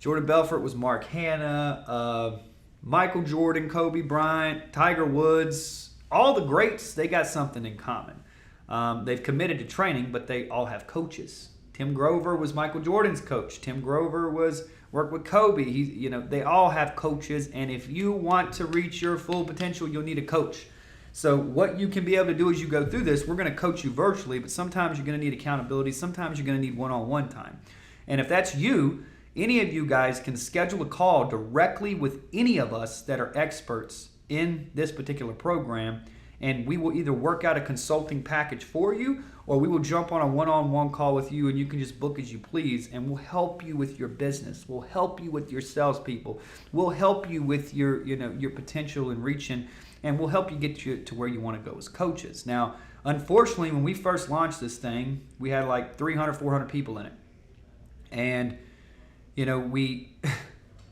was Mark Hanna, Michael Jordan, Kobe Bryant, Tiger Woods, all the greats, they got something in common. They've committed to training, but they all have coaches. Tim Grover was Michael Jordan's coach. Tim Grover worked with Kobe. They all have coaches, and if you want to reach your full potential, you'll need a coach. So what you can be able to do as you go through this, we're going to coach you virtually, but sometimes you're going to need accountability. Sometimes you're going to need one-on-one time. And if that's you, any of you guys can schedule a call directly with any of us that are experts in this particular program, and we will either work out a consulting package for you, or we will jump on a one-on-one call with you, and you can just book as you please, and we'll help you with your business. We'll help you with your salespeople. We'll help you with your potential and reaching, and we'll help you get you to where you want to go as coaches. Now, unfortunately, when we first launched this thing, we had like 300, 400 people in it. And, we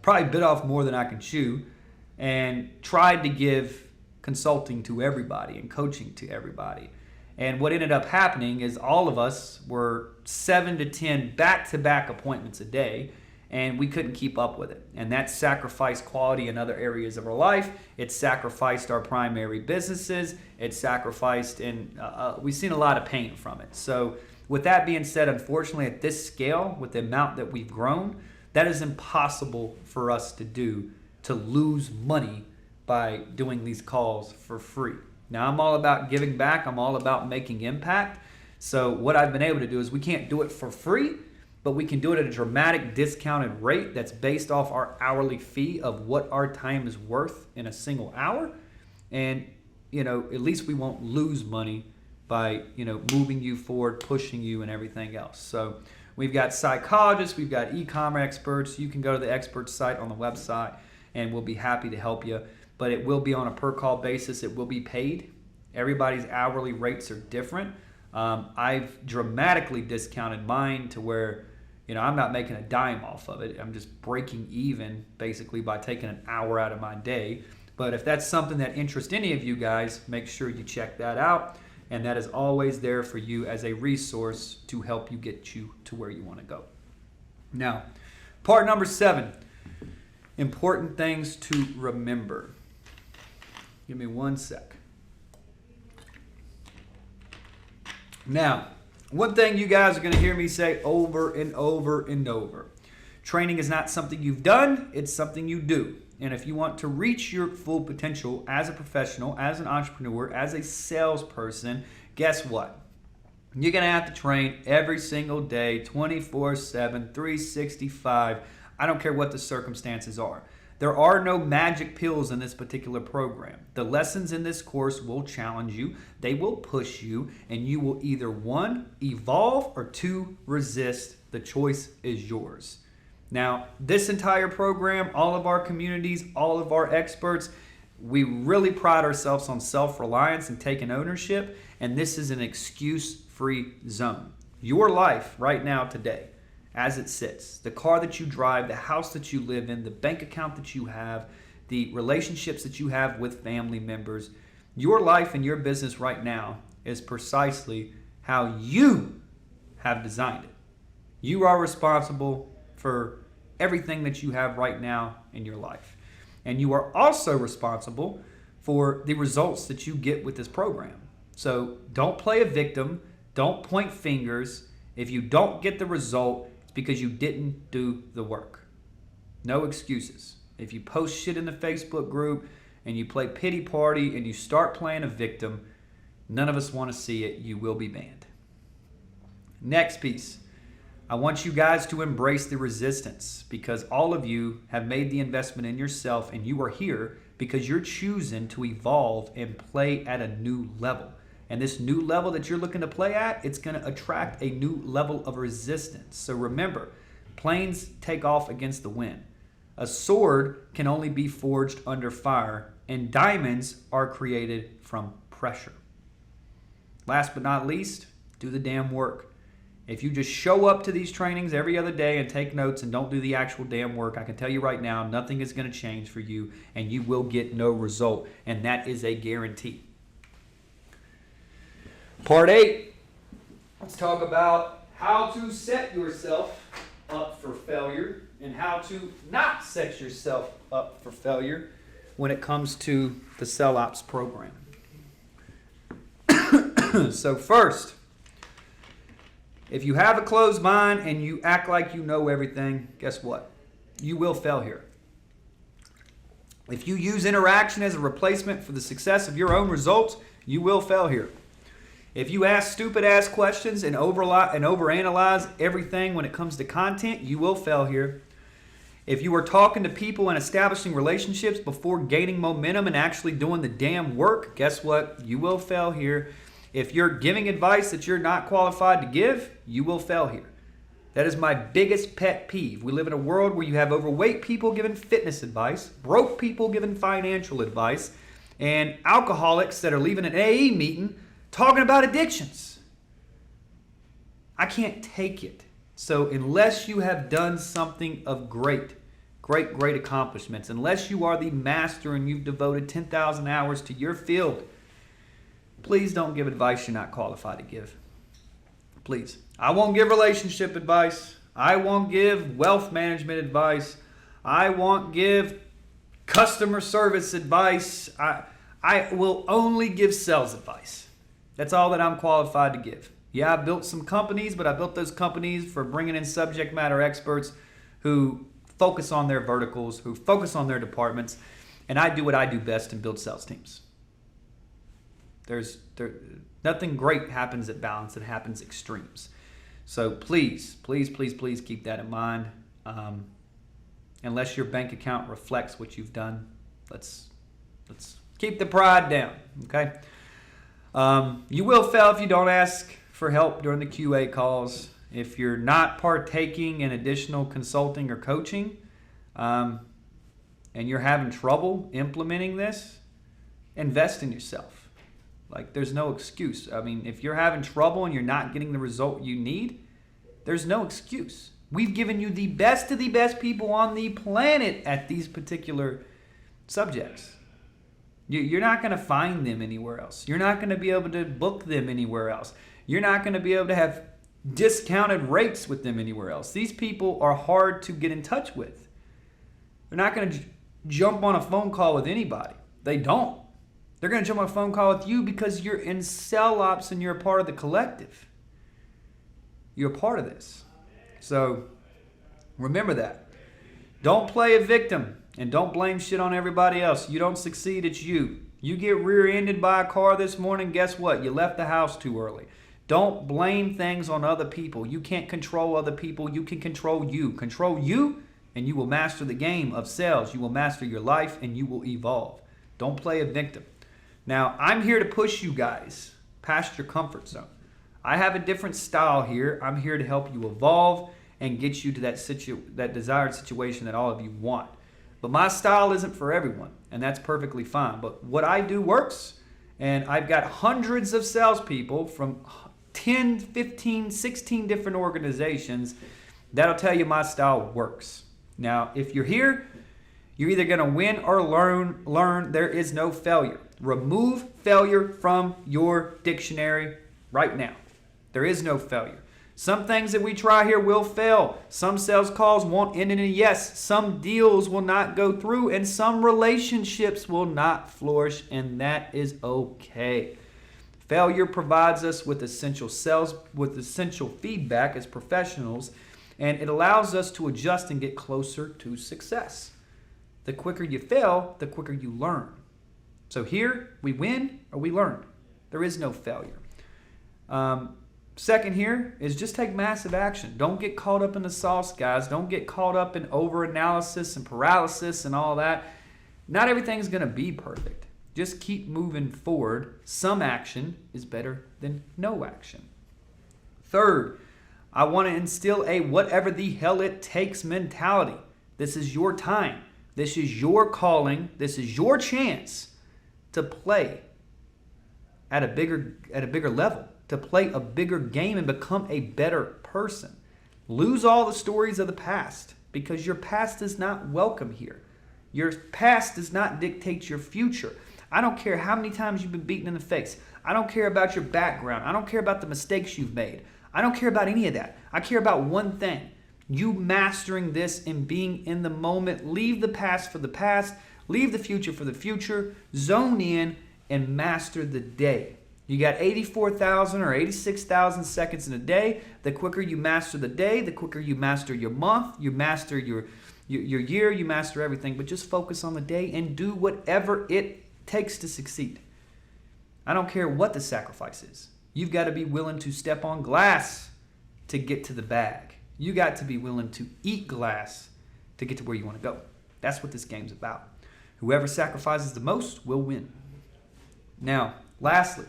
probably bit off more than I can chew and tried to give consulting to everybody and coaching to everybody. And what ended up happening is all of us were 7 to 10 back-to-back appointments a day. and we couldn't keep up with it. And that sacrificed quality in other areas of our life. It sacrificed our primary businesses. It sacrificed, and we've seen a lot of pain from it. So with that being said, unfortunately, at this scale, with the amount that we've grown, that is impossible for us to do, to lose money by doing these calls for free. Now, I'm all about giving back. I'm all about making impact. So what I've been able to do is we can't do it for free, but we can do it at a dramatic discounted rate that's based off our hourly fee of what our time is worth in a single hour. And, at least we won't lose money by, moving you forward, pushing you and everything else. So we've got psychologists, we've got e-commerce experts. You can go to the expert site on the website and we'll be happy to help you. But it will be on a per call basis. It will be paid. Everybody's hourly rates are different. I've dramatically discounted mine to where, I'm not making a dime off of it. I'm just breaking even basically by taking an hour out of my day. But if that's something that interests any of you guys, make sure you check that out. And that is always there for you as a resource to help you get you to where you want to go. Now, part number 7, important things to remember. Give me one sec. Now, one thing you guys are going to hear me say over and over and over. Training is not something you've done, it's something you do. And if you want to reach your full potential as a professional, as an entrepreneur, as a salesperson, guess what? You're going to have to train every single day, 24/7, 365. I don't care what the circumstances are. There are no magic pills in this particular program. The lessons in this course will challenge you, they will push you, and you will either 1, evolve, or 2, resist. The choice is yours. Now, this entire program, all of our communities, all of our experts, we really pride ourselves on self-reliance and taking ownership, and this is an excuse-free zone. Your life right now today, as it sits, the car that you drive, the house that you live in, the bank account that you have, the relationships that you have with family members, your life and your business right now is precisely how you have designed it. You are responsible for everything that you have right now in your life. And you are also responsible for the results that you get with this program. So don't play a victim. Don't point fingers. If you don't get the result, because you didn't do the work. No excuses. If you post shit in the Facebook group and you play pity party and you start playing a victim, none of us want to see it. You will be banned. Next piece. I want you guys to embrace the resistance because all of you have made the investment in yourself and you are here because you're choosing to evolve and play at a new level. And this new level that you're looking to play at, it's going to attract a new level of resistance. So remember, planes take off against the wind. A sword can only be forged under fire, and diamonds are created from pressure. Last but not least, do the damn work. If you just show up to these trainings every other day and take notes and don't do the actual damn work, I can tell you right now, nothing is going to change for you, and you will get no result, and that is a guarantee. Part 8, let's talk about how to set yourself up for failure and how to not set yourself up for failure when it comes to the Sell Ops program. So first, if you have a closed mind and you act like you know everything, guess what? You will fail here. If you use interaction as a replacement for the success of your own results, you will fail here. If you ask stupid-ass questions and overanalyze everything when it comes to content, you will fail here. If you are talking to people and establishing relationships before gaining momentum and actually doing the damn work, guess what? You will fail here. If you're giving advice that you're not qualified to give, you will fail here. That is my biggest pet peeve. We live in a world where you have overweight people giving fitness advice, broke people giving financial advice, and alcoholics that are leaving an AA meeting talking about addictions. I can't take it. So unless you have done something of great accomplishments, unless you are the master and you've devoted 10,000 hours to your field, please don't give advice you're not qualified to give. Please. I won't give relationship advice. I won't give wealth management advice. I won't give customer service advice. I will only give sales advice. That's all that I'm qualified to give. Yeah, I built some companies, but I built those companies for bringing in subject matter experts who focus on their verticals, who focus on their departments, and I do what I do best and build sales teams. Nothing great happens at balance. It happens extremes. So please, please, please, please keep that in mind. Unless your bank account reflects what you've done, let's keep the pride down, okay? You will fail if you don't ask for help during the QA calls. If you're not partaking in additional consulting or coaching, and you're having trouble implementing this, invest in yourself. Like, there's no excuse. I mean, if you're having trouble and you're not getting the result you need, there's no excuse. We've given you the best of the best people on the planet at these particular subjects. You're not going to find them anywhere else. You're not going to be able to book them anywhere else. You're not going to be able to have discounted rates with them anywhere else. These people are hard to get in touch with. They're not going to jump on a phone call with anybody. They don't. They're going to jump on a phone call with you because you're in Cell Ops and you're a part of the collective. You're a part of this. So remember that. Don't play a victim and don't blame shit on everybody else. You don't succeed, it's you. You get rear-ended by a car this morning, guess what? You left the house too early. Don't blame things on other people. You can't control other people. You can control you. Control you and you will master the game of sales. You will master your life and you will evolve. Don't play a victim. Now, I'm here to push you guys past your comfort zone. I have a different style here. I'm here to help you evolve and get you to that desired situation that all of you want. But my style isn't for everyone, and that's perfectly fine. But what I do works, and I've got hundreds of salespeople from 10, 15, 16 different organizations that'll tell you my style works. Now, if you're here, you're either going to win or learn. There is no failure. Remove failure from your dictionary right now. There is no failure. Some things that we try here will fail. Some sales calls won't end in a yes. Some deals will not go through, and some relationships will not flourish, and that is okay. Failure provides us with essential feedback as professionals, and it allows us to adjust and get closer to success. The quicker you fail, the quicker you learn. So here, we win or we learn. There is no failure. Second here is just take massive action. Don't get caught up in the sauce, guys. Don't get caught up in over-analysis and paralysis and all that. Not everything's going to be perfect. Just keep moving forward. Some action is better than no action. Third, I want to instill a whatever the hell it takes mentality. This is your time. This is your calling. This is your chance to play at a bigger level, to play a bigger game and become a better person. Lose all the stories of the past because your past is not welcome here. Your past does not dictate your future. I don't care how many times you've been beaten in the face. I don't care about your background. I don't care about the mistakes you've made. I don't care about any of that. I care about one thing. You mastering this and being in the moment. Leave the past for the past. Leave the future for the future. Zone in and master the day. You got 84,000 or 86,000 seconds in a day. The quicker you master the day, the quicker you master your month, you master your year, you master everything. But just focus on the day and do whatever it takes to succeed. I don't care what the sacrifice is. You've got to be willing to step on glass to get to the bag. You got to be willing to eat glass to get to where you want to go. That's what this game's about. Whoever sacrifices the most will win. Now, lastly,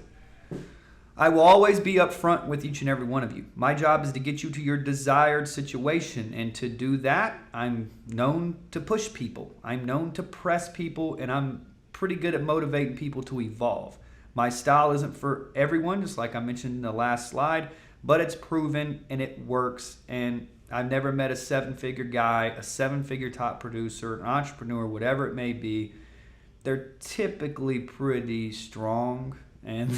I will always be upfront with each and every one of you. My job is to get you to your desired situation, and to do that, I'm known to push people. I'm known to press people, and I'm pretty good at motivating people to evolve. My style isn't for everyone, just like I mentioned in the last slide, but it's proven and it works, and I've never met a seven-figure guy, a seven-figure top producer, an entrepreneur, whatever it may be. They're typically pretty strong, and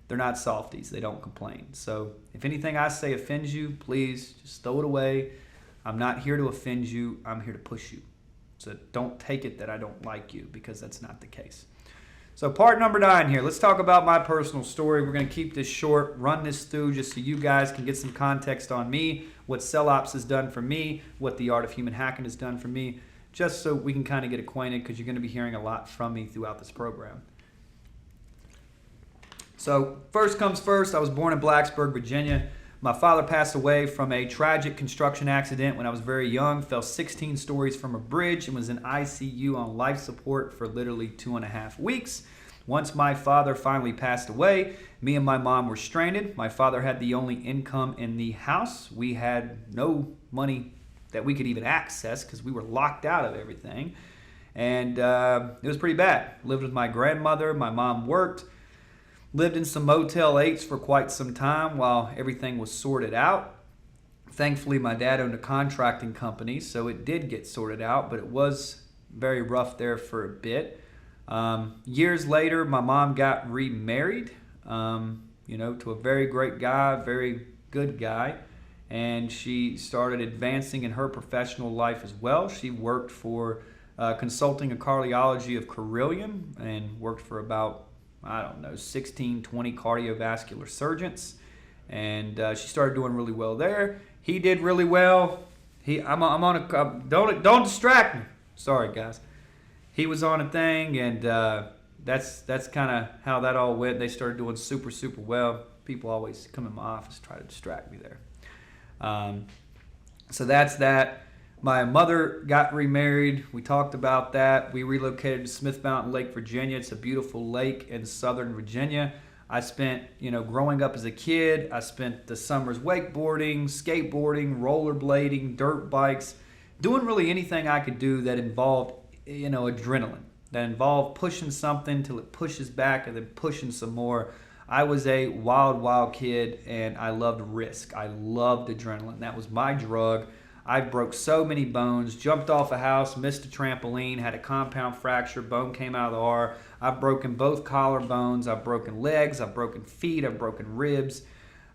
they're not softies. They don't complain. So if anything I say offends you, please just throw it away. I'm not here to offend you. I'm here to push you. So don't take it that I don't like you, because that's not the case. So part number 9 here. Let's talk about my personal story. We're going to keep this short, run this through just so you guys can get some context on me, what Cell Ops has done for me, what the Art of Human Hacking has done for me, just so we can kind of get acquainted, because you're going to be hearing a lot from me throughout this program. So first comes first, I was born in Blacksburg, Virginia. My father passed away from a tragic construction accident when I was very young, fell 16 stories from a bridge, and was in ICU on life support for literally 2.5 weeks. Once my father finally passed away, me and my mom were stranded. My father had the only income in the house. We had no money that we could even access because we were locked out of everything. And it was pretty bad. Lived with my grandmother. My mom worked. Lived in some Motel 8s for quite some time while everything was sorted out. Thankfully, my dad owned a contracting company, so it did get sorted out, but it was very rough there for a bit. Years later, my mom got remarried, to a very great guy, very good guy, and she started advancing in her professional life as well. She worked for Consulting and Cardiology of Carillion and worked for about 16, 20 cardiovascular surgeons, and she started doing really well there. He did really well. Don't distract me. Sorry, guys. He was on a thing, and that's kind of how that all went. They started doing super, super well. People always come in my office try to distract me there. So that's that. My mother got remarried. We talked about that. We relocated to Smith Mountain Lake, Virginia. It's a beautiful lake in southern Virginia. I spent, growing up as a kid, I spent the summers wakeboarding, skateboarding, rollerblading, dirt bikes, doing really anything I could do that involved, adrenaline, that involved pushing something till it pushes back and then pushing some more. I was a wild, wild kid, and I loved risk. I loved adrenaline. That was my drug. I broke so many bones, jumped off a house, missed a trampoline, had a compound fracture, bone came out of the R. I've broken both collarbones, I've broken legs, I've broken feet, I've broken ribs.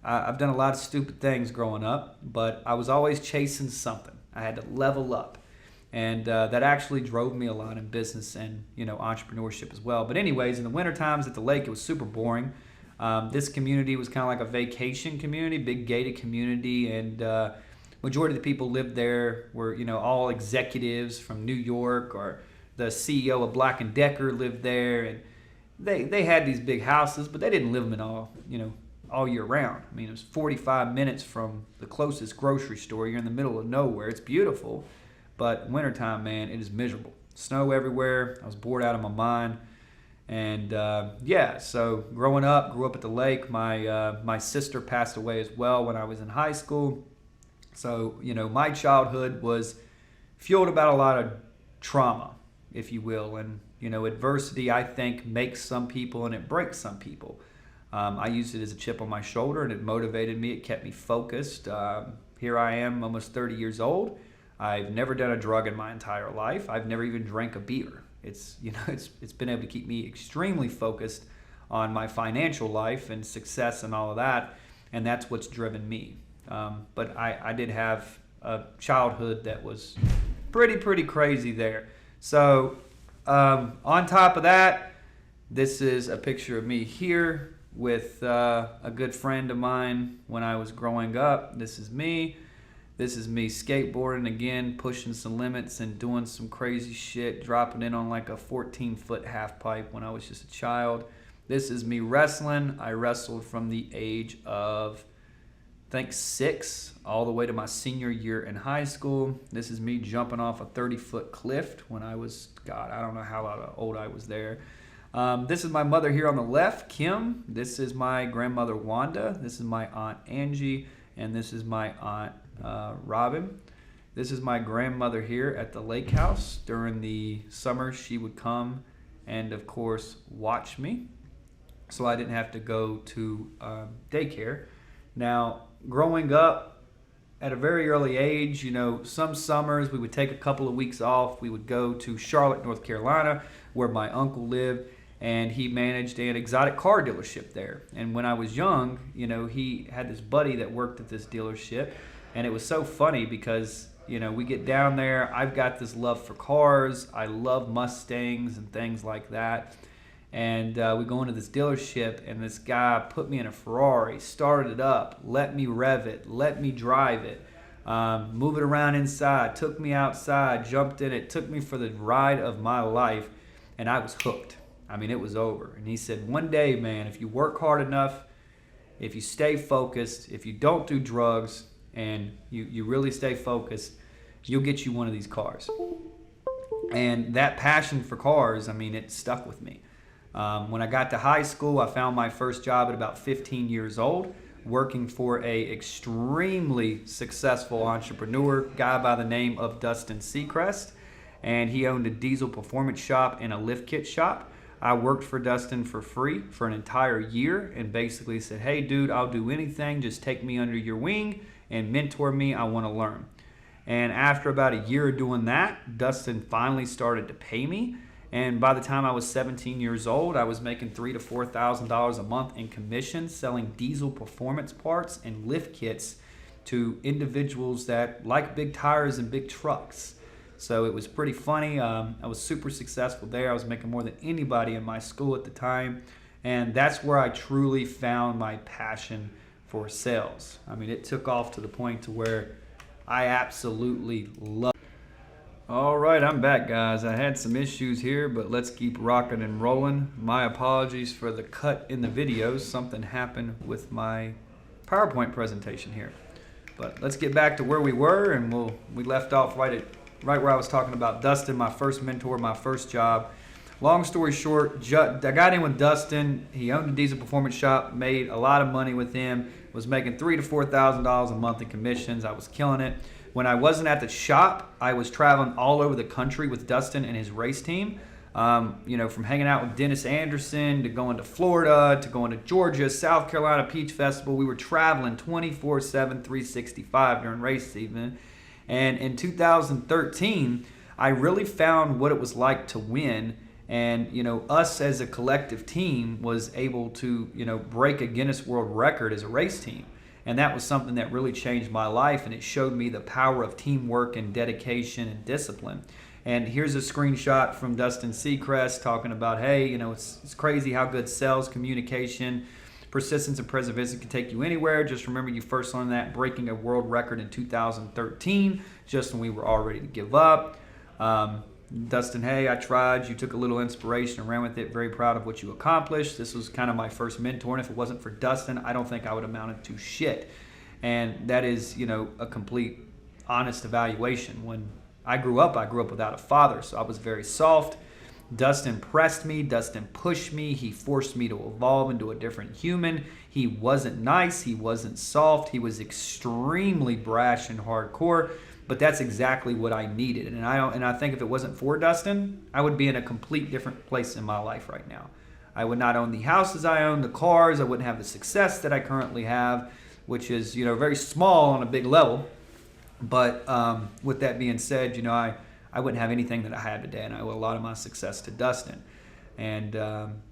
I've done a lot of stupid things growing up, but I was always chasing something. I had to level up. And that actually drove me a lot in business and, entrepreneurship as well. But anyways, in the winter times at the lake, it was super boring. This community was kind of like a vacation community, big gated community, and majority of the people lived there were, all executives from New York, or the CEO of Black & Decker lived there, and they had these big houses, but they didn't live them in all year round. I mean, it was 45 minutes from the closest grocery store. You're in the middle of nowhere. It's beautiful, but wintertime, man, it is miserable. Snow everywhere. I was bored out of my mind. And so growing up, grew up at the lake. My sister passed away as well when I was in high school. So, my childhood was fueled about a lot of trauma, if you will. And, adversity, I think, makes some people and it breaks some people. I used it as a chip on my shoulder, and it motivated me. It kept me focused. Here I am, almost 30 years old. I've never done a drug in my entire life. I've never even drank a beer. It's been able to keep me extremely focused on my financial life and success and all of that. And that's what's driven me. But I did have a childhood that was pretty crazy there. So on top of that, this is a picture of me here with a good friend of mine when I was growing up. This is me. This is me skateboarding again, pushing some limits and doing some crazy shit, dropping in on like a 14-foot half pipe when I was just a child. This is me wrestling. I wrestled from the age of, I think, 6 all the way to my senior year in high school. This is me jumping off a 30-foot cliff when I was, I don't know how old I was there. This is my mother here on the left, Kim. This is my grandmother, Wanda. This is my aunt, Angie. And this is my aunt, Robin. This is my grandmother here at the lake house. During the summer, she would come and, of course, watch me, so I didn't have to go to daycare. Now, growing up at a very early age, some summers we would take a couple of weeks off. We would go to Charlotte, North Carolina, where my uncle lived, and he managed an exotic car dealership there. And when I was young, he had this buddy that worked at this dealership, and it was so funny because we get down there. I've got this love for cars. I love Mustangs and things like that. And we go into this dealership, and this guy put me in a Ferrari, started it up, let me rev it, let me drive it, move it around inside, took me outside, jumped in it, took me for the ride of my life, and I was hooked. I mean, it was over. And he said, one day, man, if you work hard enough, if you stay focused, if you don't do drugs, and you really stay focused, you'll get you one of these cars. And that passion for cars, I mean, it stuck with me. When I got to high school, I found my first job at about 15 years old, working for a extremely successful entrepreneur, guy by the name of Dustin Seacrest, and he owned a diesel performance shop and a lift kit shop. I worked for Dustin for free for an entire year and basically said, hey dude, I'll do anything, just take me under your wing and mentor me, I want to learn. And after about a year of doing that, Dustin finally started to pay me. And by the time I was 17 years old, I was making $3,000 to $4,000 a month in commissions, selling diesel performance parts and lift kits to individuals that like big tires and big trucks. So it was pretty funny. I was super successful there. I was making more than anybody in my school at the time. And that's where I truly found my passion for sales. I mean, it took off to the point to where I absolutely love it. All right, I'm back, guys. I had some issues here, but let's keep rocking and rolling. My apologies for the cut in the videos. Something happened with my PowerPoint presentation here. But let's get back to where we were, and we left off right where I was talking about Dustin, my first mentor, my first job. Long story short, I got in with Dustin. He owned a diesel performance shop, made a lot of money with him, was making $3,000 to $4,000 a month in commissions. I was killing it. When I wasn't at the shop, I was traveling all over the country with Dustin and his race team. From hanging out with Dennis Anderson to going to Florida to going to Georgia, South Carolina Peach Festival. We were traveling 24/7, 365 during race season. And in 2013, I really found what it was like to win. And, us as a collective team was able to, break a Guinness World Record as a race team. And that was something that really changed my life, and it showed me the power of teamwork and dedication and discipline. And here's a screenshot from Dustin Seacrest talking about, hey, it's crazy how good sales, communication, persistence, and perseverance can take you anywhere. Just remember you first learned that breaking a world record in 2013, just when we were all ready to give up. Dustin, hey, I tried. You took a little inspiration and ran with it. Very proud of what you accomplished. This was kind of my first mentor, and if it wasn't for Dustin, I don't think I would have amounted to shit. And that is, a complete, honest evaluation. When I grew up without a father, so I was very soft. Dustin pressed me. Dustin pushed me. He forced me to evolve into a different human. He wasn't nice. He wasn't soft. He was extremely brash and hardcore. But that's exactly what I needed. And I think if it wasn't for Dustin, I would be in a complete different place in my life right now. I would not own the houses I own, the cars. I wouldn't have the success that I currently have, which is, very small on a big level. But with that being said, I wouldn't have anything that I have today, and I owe a lot of my success to Dustin. And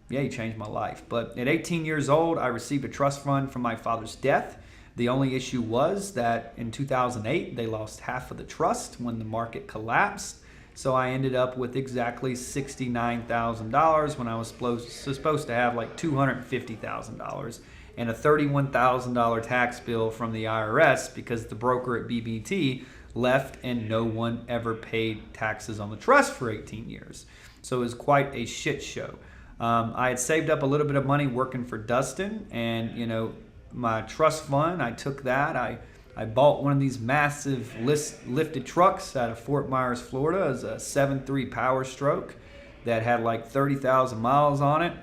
he changed my life. But at 18 years old, I received a trust fund from my father's death. The only issue was that in 2008, they lost half of the trust when the market collapsed. So I ended up with exactly $69,000 when I was supposed to have like $250,000 and a $31,000 tax bill from the IRS because the broker at BBT left and no one ever paid taxes on the trust for 18 years. So it was quite a shit show. I had saved up a little bit of money working for Dustin, and my trust fund, I took that. I bought one of these massive lifted trucks out of Fort Myers, Florida. It was a 7.3 Power Stroke that had like 30,000 miles on it.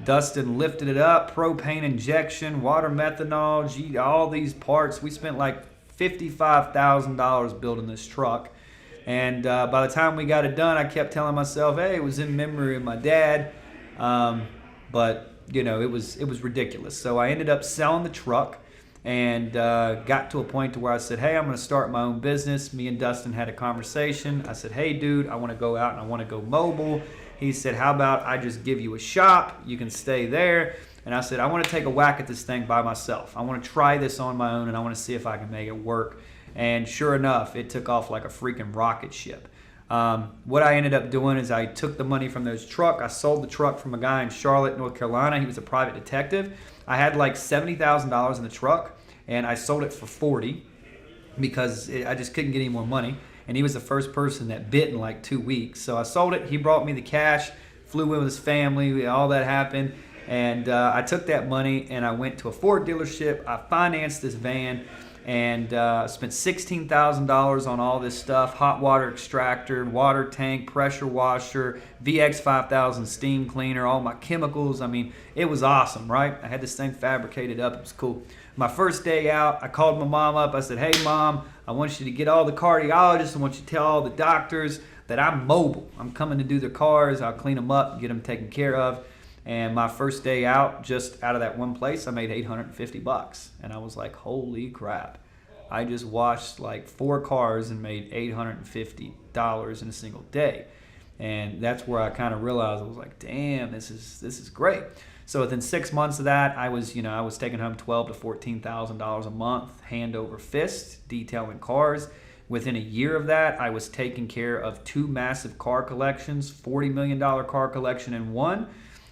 Dustin lifted it up, propane injection, water methanol, all these parts. We spent like $55,000 building this truck. And by the time we got it done, I kept telling myself, hey, it was in memory of my dad. But it was ridiculous. So I ended up selling the truck and got to a point to where I said, hey, I'm going to start my own business. Me and Dustin had a conversation. I said, hey, dude, I want to go out and I want to go mobile. He said, how about I just give you a shop? You can stay there. And I said, I want to take a whack at this thing by myself. I want to try this on my own, and I want to see if I can make it work. And sure enough, it took off like a freaking rocket ship. What I ended up doing is I took the money from those truck. I sold the truck from a guy in Charlotte, North Carolina. He was a private detective. I had like $70,000 in the truck, and I sold it for 40 because I just couldn't get any more money. And he was the first person that bit in like 2 weeks. So I sold it. He brought me the cash, flew in with his family. All that happened. And I took that money and I went to a Ford dealership. I financed this van and spent $16,000 on all this stuff: hot water extractor, water tank, pressure washer, VX5000 steam cleaner, all my chemicals. I mean, it was awesome, right? I had this thing fabricated up. It was cool. My first day out, I called my mom up. I said, "Hey, Mom, I want you to get all the cardiologists. I want you to tell all the doctors that I'm mobile. I'm coming to do their cars. I'll clean them up, get them taken care of." And my first day out, just out of that one place, I made $850. And I was like, holy crap. I just washed like 4 cars and made $850 in a single day. And that's where I kind of realized, I was like, damn, this is great. So within 6 months of that, I was taking home $12,000 to $14,000 a month, hand over fist, detailing cars. Within a year of that, I was taking care of 2 massive car collections, $40 million car collection in one,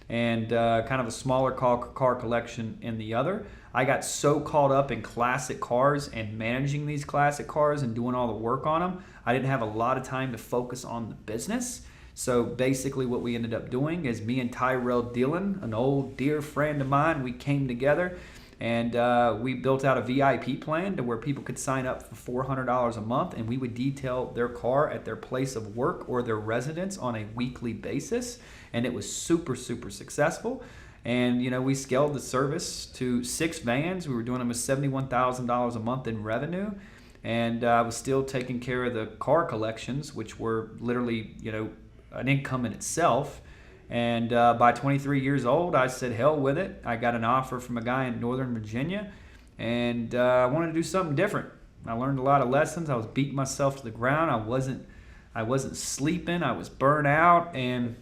and kind of a smaller car collection in the other. I got so caught up in classic cars and managing these classic cars and doing all the work on them, I didn't have a lot of time to focus on the business. So basically what we ended up doing is me and Tyrell Dillon, an old dear friend of mine, we came together and we built out a VIP plan to where people could sign up for $400 a month, and we would detail their car at their place of work or their residence on a weekly basis. And it was super, super successful. And, we scaled the service to 6 vans. We were doing them with $71,000 a month in revenue. And I was still taking care of the car collections, which were literally, an income in itself. And by 23 years old, I said, hell with it. I got an offer from a guy in Northern Virginia, and I wanted to do something different. I learned a lot of lessons. I was beating myself to the ground. I wasn't sleeping. I was burnt out, and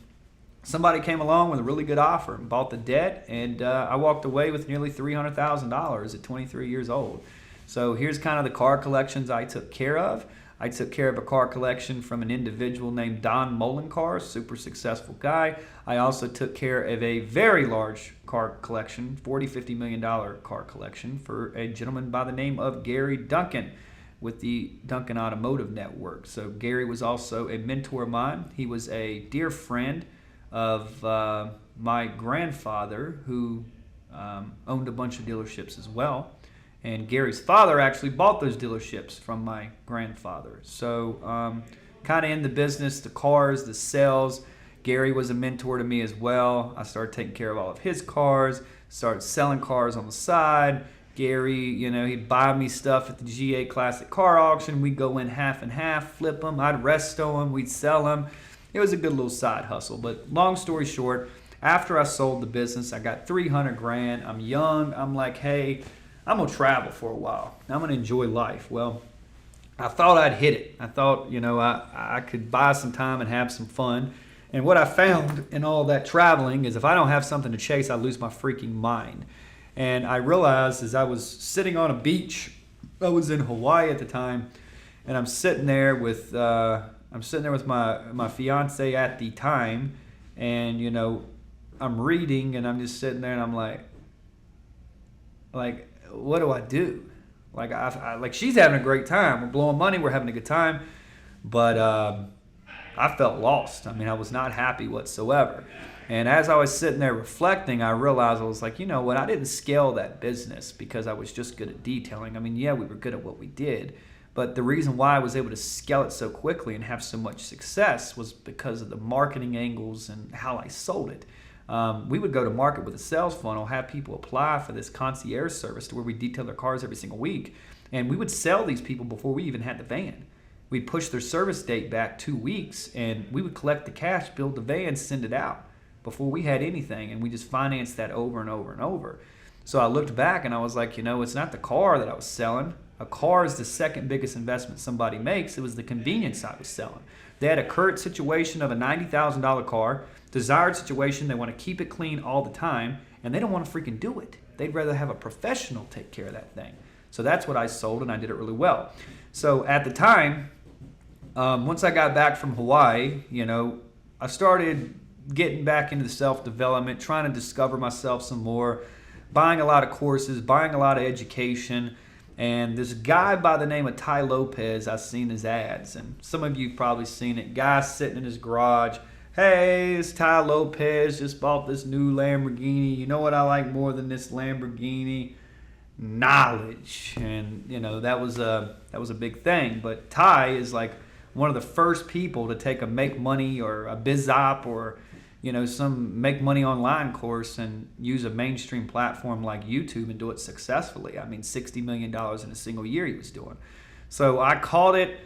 somebody came along with a really good offer and bought the debt, and I walked away with nearly $300,000 at 23 years old. So here's kind of the car collections I took care of. I took care of a car collection from an individual named Don Molenkar, super successful guy. I also took care of a very large car collection, $40-50 million car collection, for a gentleman by the name of Gary Duncan with the Duncan Automotive Network. So Gary was also a mentor of mine. He was a dear friend of my grandfather, who owned a bunch of dealerships as well. And Gary's father actually bought those dealerships from my grandfather. So kind of in the business, the cars, the sales. Gary was a mentor to me as well. I started taking care of all of his cars, started selling cars on the side. Gary, he'd buy me stuff at the GA Classic Car Auction. We'd go in half and half, flip them. I'd resto them. We'd sell them. It was a good little side hustle. But long story short, after I sold the business, I got $300,000. I'm young. I'm like, hey, I'm going to travel for a while. I'm going to enjoy life. Well, I thought I'd hit it. I thought, I could buy some time and have some fun. And what I found in all that traveling is if I don't have something to chase, I lose my freaking mind. And I realized as I was sitting on a beach, I was in Hawaii at the time, and I'm sitting there with my fiance at the time, and I'm reading, and I'm just sitting there, and I'm like, what do I do? Like she's having a great time. We're blowing money. We're having a good time, but I felt lost. I mean, I was not happy whatsoever. And as I was sitting there reflecting, I realized I was like, you know what? I didn't scale that business because I was just good at detailing. I mean, yeah, we were good at what we did, but the reason why I was able to scale it so quickly and have so much success was because of the marketing angles and how I sold it. We would go to market with a sales funnel, have people apply for this concierge service to where we detail their cars every single week. And we would sell these people before we even had the van. We'd push their service date back 2 weeks, and we would collect the cash, build the van, send it out before we had anything. And we just financed that over and over and over. So I looked back and I was like, it's not the car that I was selling. A car is the second biggest investment somebody makes. It was the convenience I was selling. They had a current situation of a $90,000 car, desired situation, they want to keep it clean all the time, and they don't want to freaking do it. They'd rather have a professional take care of that thing. So that's what I sold, and I did it really well. So at the time, once I got back from Hawaii, I started getting back into self-development, trying to discover myself some more, buying a lot of courses, buying a lot of education. And this guy by the name of Ty Lopez, I've seen his ads, and some of you have probably seen it. Guy sitting in his garage. Hey, it's Ty Lopez, just bought this new Lamborghini. You know what I like more than this Lamborghini? Knowledge. And that was a big thing. But Ty is like one of the first people to take a make money or a biz op or some make money online course and use a mainstream platform like YouTube and do it successfully. I mean, $60 million in a single year he was doing. So I called it.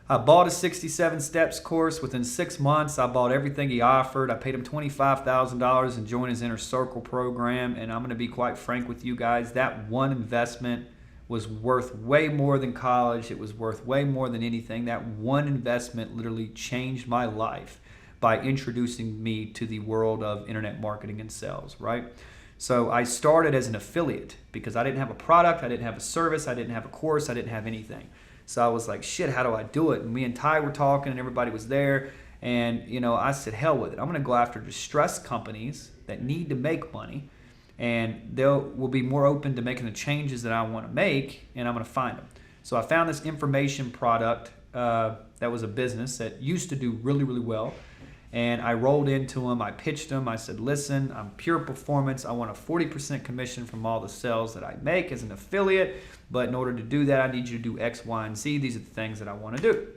I bought a 67 steps course. Within 6 months, I bought everything he offered. I paid him $25,000 and joined his Inner Circle program. And I'm going to be quite frank with you guys. That one investment was worth way more than college. It was worth way more than anything. That one investment literally changed my life by introducing me to the world of internet marketing and sales, right? So I started as an affiliate because I didn't have a product, I didn't have a service, I didn't have a course, I didn't have anything. So I was like, shit, how do I do it? And me and Ty were talking and everybody was there. And, I said, hell with it. I'm going to go after distressed companies that need to make money. And they will be more open to making the changes that I want to make. And I'm going to find them. So I found this information product that was a business that used to do really, really well. And I rolled into them. I pitched them. I said, listen, I'm pure performance. I want a 40% commission from all the sales that I make as an affiliate. But in order to do that, I need you to do X, Y, and Z. These are the things that I want to do.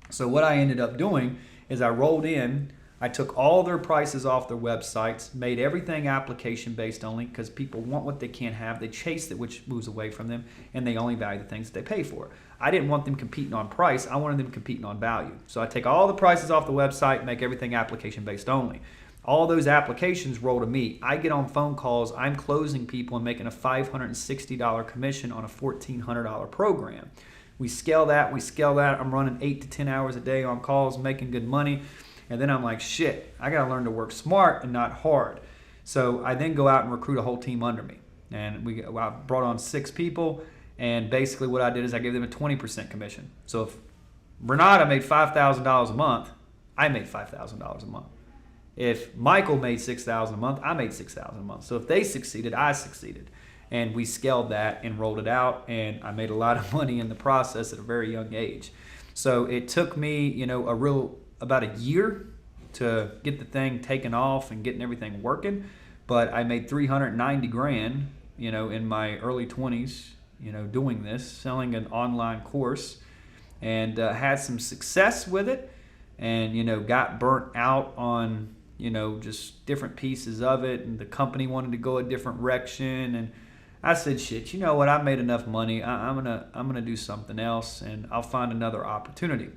So what I ended up doing is I rolled in. I took all their prices off their websites, made everything application-based only because people want what they can't have. They chase it, which moves away from them, and they only value the things that they pay for. I didn't want them competing on price. I wanted them competing on value. So I take all the prices off the website, make everything application-based only. All those applications roll to me. I get on phone calls. I'm closing people and making a $560 commission on a $1,400 program. We scale that. I'm running 8 to 10 hours a day on calls, making good money. And then I'm like, shit, I got to learn to work smart and not hard. So I then go out and recruit a whole team under me. And I brought on 6 people. And basically what I did is I gave them a 20% commission. So if Renata made $5,000 a month, I made $5,000 a month. If Michael made $6,000 a month, I made $6,000 a month. So if they succeeded, I succeeded. And we scaled that and rolled it out. And I made a lot of money in the process at a very young age. So it took me, about a year to get the thing taken off and getting everything working. But I made $390,000, in my early 20s, doing this, selling an online course, and had some success with it, and got burnt out on just different pieces of it, and the company wanted to go a different direction, and I said, shit, you know what, I made enough money, I'm gonna do something else, and I'll find another opportunity.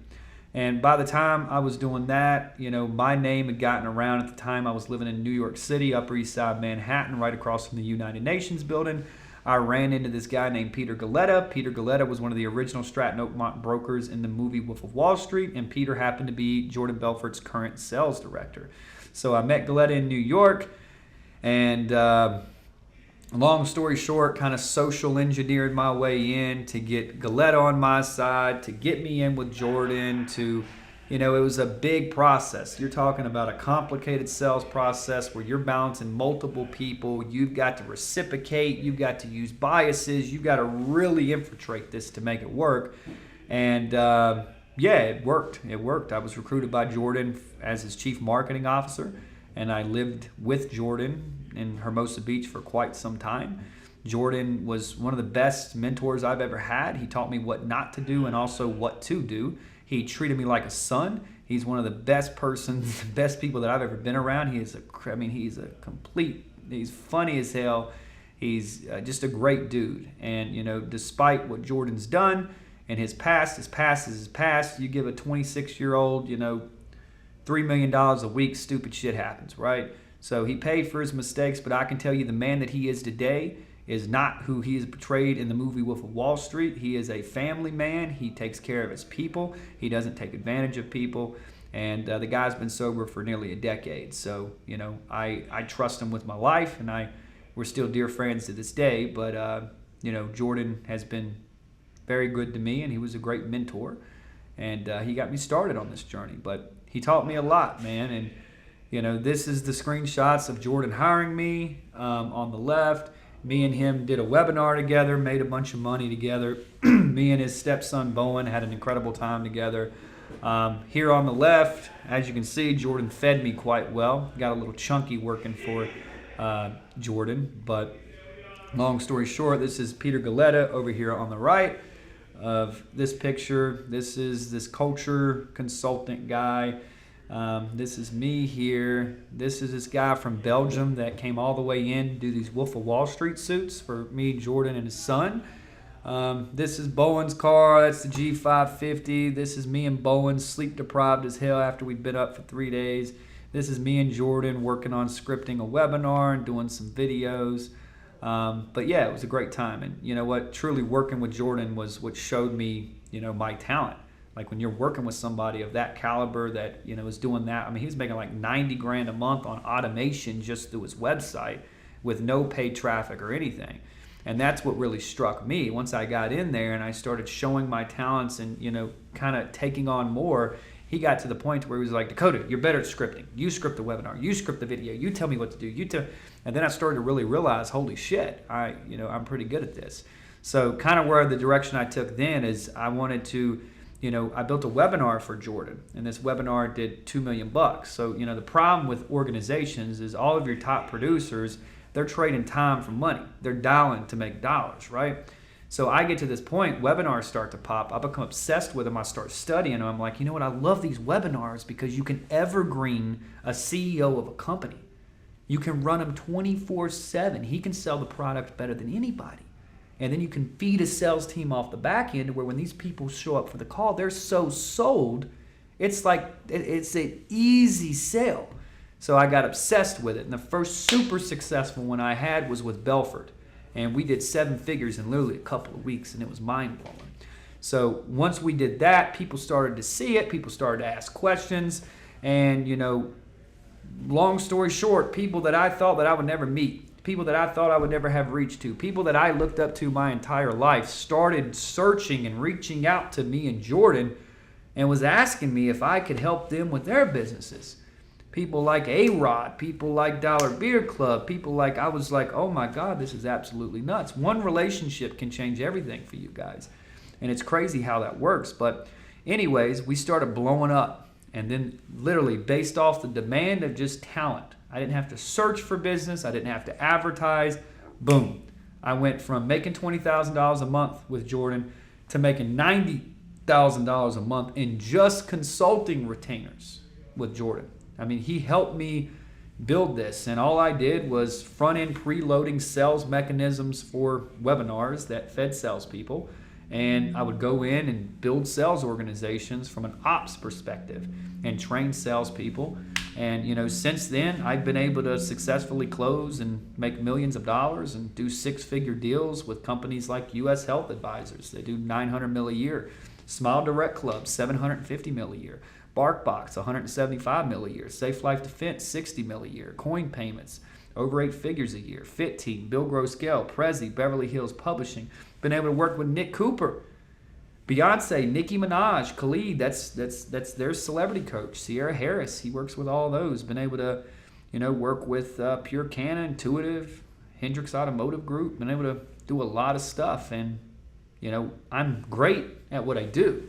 And by the time I was doing that, my name had gotten around. At the time I was living in New York City, Upper East Side Manhattan, right across from the United Nations building. I ran into this guy named Peter Galetta. Peter Galetta was one of the original Stratton Oakmont brokers in the movie Wolf of Wall Street, and Peter happened to be Jordan Belfort's current sales director. So I met Galetta in New York, and long story short, kind of social engineered my way in to get Galetta on my side, to get me in with Jordan, to, it was a big process. You're talking about a complicated sales process where you're balancing multiple people. You've got to reciprocate. You've got to use biases. You've got to really infiltrate this to make it work. And it worked. It worked. I was recruited by Jordan as his chief marketing officer, and I lived with Jordan in Hermosa Beach for quite some time. Jordan was one of the best mentors I've ever had. He taught me what not to do and also what to do. He treated me like a son. He's one of the best persons, the best people that I've ever been around. He's funny as hell. He's just a great dude. And, despite what Jordan's done and his past is his past, you give a 26-year-old, $3 million a week, stupid shit happens, right? So he paid for his mistakes, but I can tell you the man that he is today is not who he is portrayed in the movie Wolf of Wall Street. He is a family man. He takes care of his people. He doesn't take advantage of people. And the guy's been sober for nearly a decade. So, I trust him with my life, and we're still dear friends to this day. But, Jordan has been very good to me, and he was a great mentor, and he got me started on this journey. But he taught me a lot, man. And this is the screenshots of Jordan hiring me on the left. Me and him did a webinar together, made a bunch of money together. Me and his stepson Bowen had an incredible time together. Here on the left, as you can see, Jordan fed me quite well. Got a little chunky working for Jordan, but long story short, this is Peter Galetta over here on the right of this picture. This is this culture consultant guy. This is me here. This is this guy from Belgium that came all the way in to do these Wolf of Wall Street suits for me, Jordan, and his son. This is Bowen's car. That's the G550. This is me and Bowen, sleep deprived as hell after we'd been up for 3 days. This is me and Jordan working on scripting a webinar and doing some videos. But yeah, it was a great time. And you know what? Truly working with Jordan was what showed me, my talent. Like when you're working with somebody of that caliber that, is doing that. I mean, he was making like 90 grand a month on automation just through his website with no paid traffic or anything. And that's what really struck me. Once I got in there and I started showing my talents and, kind of taking on more, he got to the point where he was like, Dakota, you're better at scripting. You script the webinar. You script the video. You tell me what to do. And then I started to really realize, holy shit, I'm pretty good at this. So kind of where the direction I took then is I wanted to, I built a webinar for Jordan, and this webinar did $2 million. So, the problem with organizations is all of your top producers, they're trading time for money. They're dialing to make dollars, right? So I get to this point, webinars start to pop. I become obsessed with them. I start studying them. I'm like, you know what? I love these webinars because you can evergreen a CEO of a company. You can run him 24/7. He can sell the product better than anybody. And then you can feed a sales team off the back end where when these people show up for the call, they're so sold, it's like it's an easy sale. So I got obsessed with it. And the first super successful one I had was with Belfort. And we did 7 figures in literally a couple of weeks, and it was mind-blowing. So once we did that, people started to see it. People started to ask questions. And, long story short, people that I thought that I would never meet, people that I thought I would never have reached to, people that I looked up to my entire life started searching and reaching out to me and Jordan and was asking me if I could help them with their businesses. People like A-Rod, people like Dollar Beer Club, people like, I was like, oh my God, this is absolutely nuts. One relationship can change everything for you guys. And it's crazy how that works. But anyways, we started blowing up. And then literally based off the demand of just talent, I didn't have to search for business. I didn't have to advertise. Boom. I went from making $20,000 a month with Jordan to making $90,000 a month in just consulting retainers with Jordan. I mean, he helped me build this, and all I did was front-end preloading sales mechanisms for webinars that fed salespeople, and I would go in and build sales organizations from an ops perspective and train salespeople. And since then, I've been able to successfully close and make millions of dollars and do 6-figure deals with companies like U.S. Health Advisors. They do $900 million a year. Smile Direct Club, $750 million a year. BarkBox, $175 million a year. Safe Life Defense, $60 million a year. Coin Payments, over 8 figures a year. Fit Team, Bill Grow Scale, Prezi, Beverly Hills Publishing. Been able to work with Nick Cooper, Beyonce, Nicki Minaj, Khalid. That's their celebrity coach. Sierra Harris, he works with all those. Been able to, work with Pure Canna, Intuitive, Hendrix Automotive Group. Been able to do a lot of stuff, and I'm great at what I do,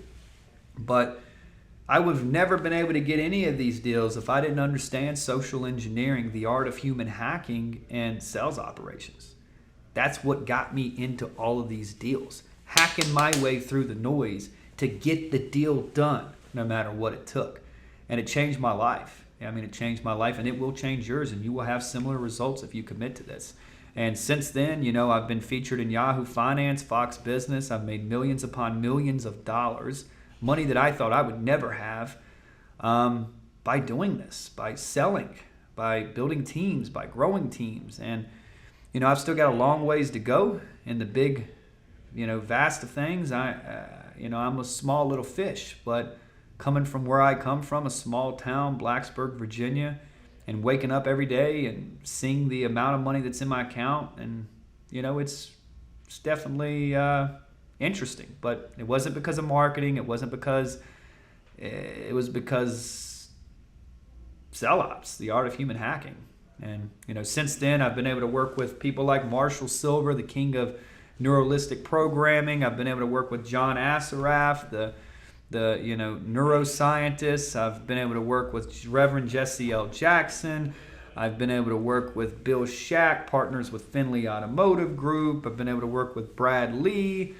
but I would have never been able to get any of these deals if I didn't understand social engineering, the art of human hacking, and sales operations. That's what got me into all of these deals, hacking my way through the noise to get the deal done, no matter what it took. And it changed my life. It changed my life, and it will change yours, and you will have similar results if you commit to this. And since then, I've been featured in Yahoo Finance, Fox Business. I've made millions upon millions of dollars, money that I thought I would never have, by doing this, by selling, by building teams, by growing teams. And, I've still got a long ways to go in the big, vast of things. I'm a small little fish, but coming from where I come from, a small town, Blacksburg, Virginia, and waking up every day and seeing the amount of money that's in my account, and, it's it's definitely interesting. But it wasn't because of marketing. It wasn't because, it was because Cell Ops, the art of human hacking. And, since then I've been able to work with people like Marshall Silver, the king of neuralistic programming. I've been able to work with John Assaraf, the neuroscientist. I've been able to work with Reverend Jesse L. Jackson. I've been able to work with Bill Shack, partners with Finley Automotive Group. I've been able to work with Brad Lee,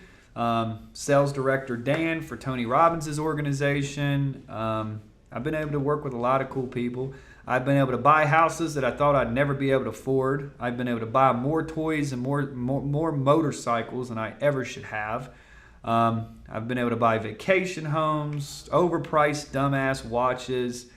sales director Dan for Tony Robbins' organization. I've been able to work with a lot of cool people. I've been able to buy houses that I thought I'd never be able to afford. I've been able to buy more toys and more motorcycles than I ever should have. I've been able to buy vacation homes, overpriced dumbass watches.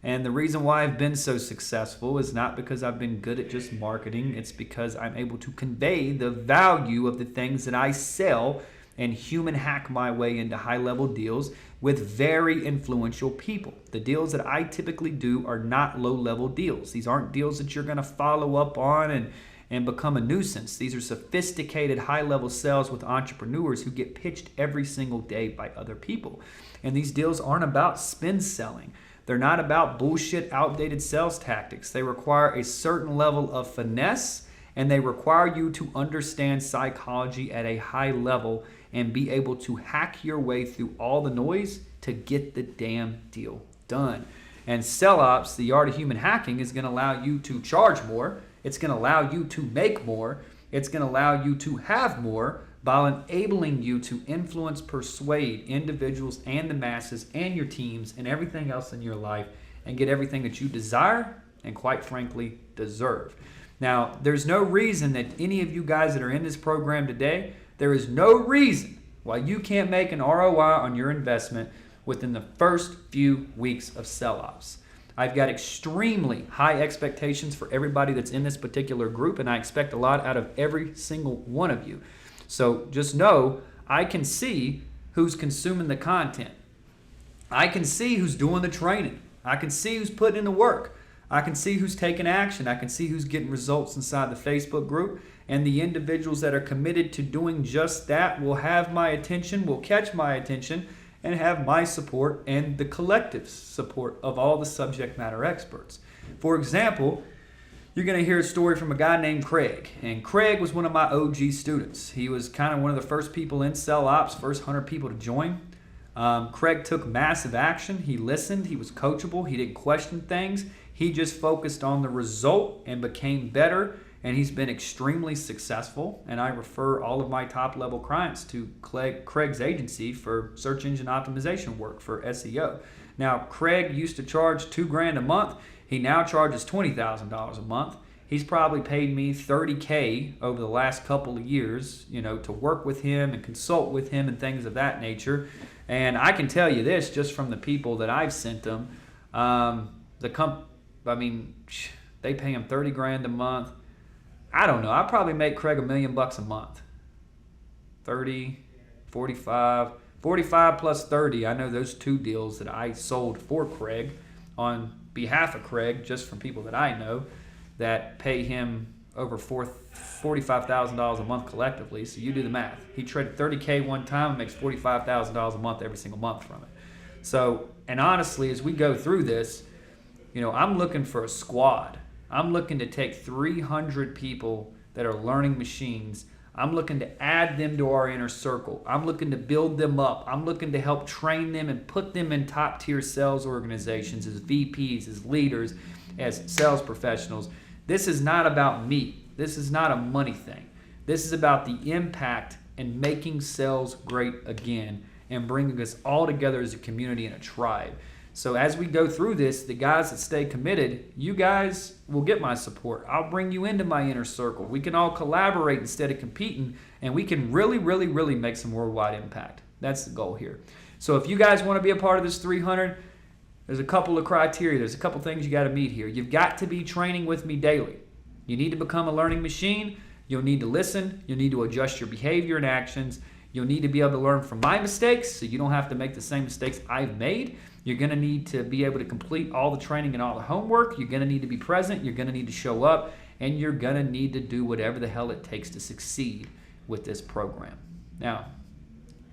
And the reason why I've been so successful is not because I've been good at just marketing. It's because I'm able to convey the value of the things that I sell and human hack my way into high-level deals with very influential people. The deals that I typically do are not low-level deals. These aren't deals that you're going to follow up on and become a nuisance. These are sophisticated high-level sales with entrepreneurs who get pitched every single day by other people. And these deals aren't about spin selling. They're not about bullshit, outdated sales tactics. They require a certain level of finesse, and they require you to understand psychology at a high level and be able to hack your way through all the noise to get the damn deal done. And Cell Ops, the art of human hacking, is going to allow you to charge more. It's going to allow you to make more. It's going to allow you to have more by enabling you to influence, persuade individuals and the masses and your teams and everything else in your life and get everything that you desire and, quite frankly, deserve. Now, there's no reason that any of you guys that are in this program today, there is no reason why you can't make an ROI on your investment within the first few weeks of Cell Ops. I've got extremely high expectations for everybody that's in this particular group, and I expect a lot out of every single one of you. So just know I can see who's consuming the content. I can see who's doing the training. I can see who's putting in the work. I can see who's taking action. I can see who's getting results inside the Facebook group. And the individuals that are committed to doing just that will have my attention, will catch my attention, and have my support and the collective support of all the subject matter experts. For example, you're going to hear a story from a guy named Craig. And Craig was one of my OG students. He was kind of one of the first people in Cell Ops, first 100 people to join. Craig took massive action. He listened. He was coachable. He didn't question things. He just focused on the result and became better. And he's been extremely successful. And I refer all of my top-level clients to Craig's agency for search engine optimization work for SEO. Now, Craig used to charge $2,000 a month. He now charges $20,000 a month. He's probably paid me $30K over the last couple of years, to work with him and consult with him and things of that nature. And I can tell you this, just from the people that I've sent him, they pay him $30,000 a month. I don't know. I probably make Craig $1 million a month. 30, 45 plus 30. I know those two deals that I sold for Craig on behalf of Craig, just from people that I know, that pay him over $45,000 a month collectively. So you do the math. He traded $30K one time and makes $45,000 a month every single month from it. So, and honestly, as we go through this, I'm looking for a squad. I'm looking to take 300 people that are learning machines. I'm looking to add them to our inner circle. I'm looking to build them up. I'm looking to help train them and put them in top-tier sales organizations as VPs, as leaders, as sales professionals. This is not about me. This is not a money thing. This is about the impact and making sales great again and bringing us all together as a community and a tribe. So as we go through this, the guys that stay committed, you guys will get my support. I'll bring you into my inner circle. We can all collaborate instead of competing, and we can really, really, really make some worldwide impact. That's the goal here. So if you guys want to be a part of this 300, there's a couple of criteria. There's a couple things you got to meet here. You've got to be training with me daily. You need to become a learning machine. You'll need to listen. You'll need to adjust your behavior and actions. You'll need to be able to learn from my mistakes so you don't have to make the same mistakes I've made. You're going to need to be able to complete all the training and all the homework. You're going to need to be present. You're going to need to show up. And you're going to need to do whatever the hell it takes to succeed. with this program. Now,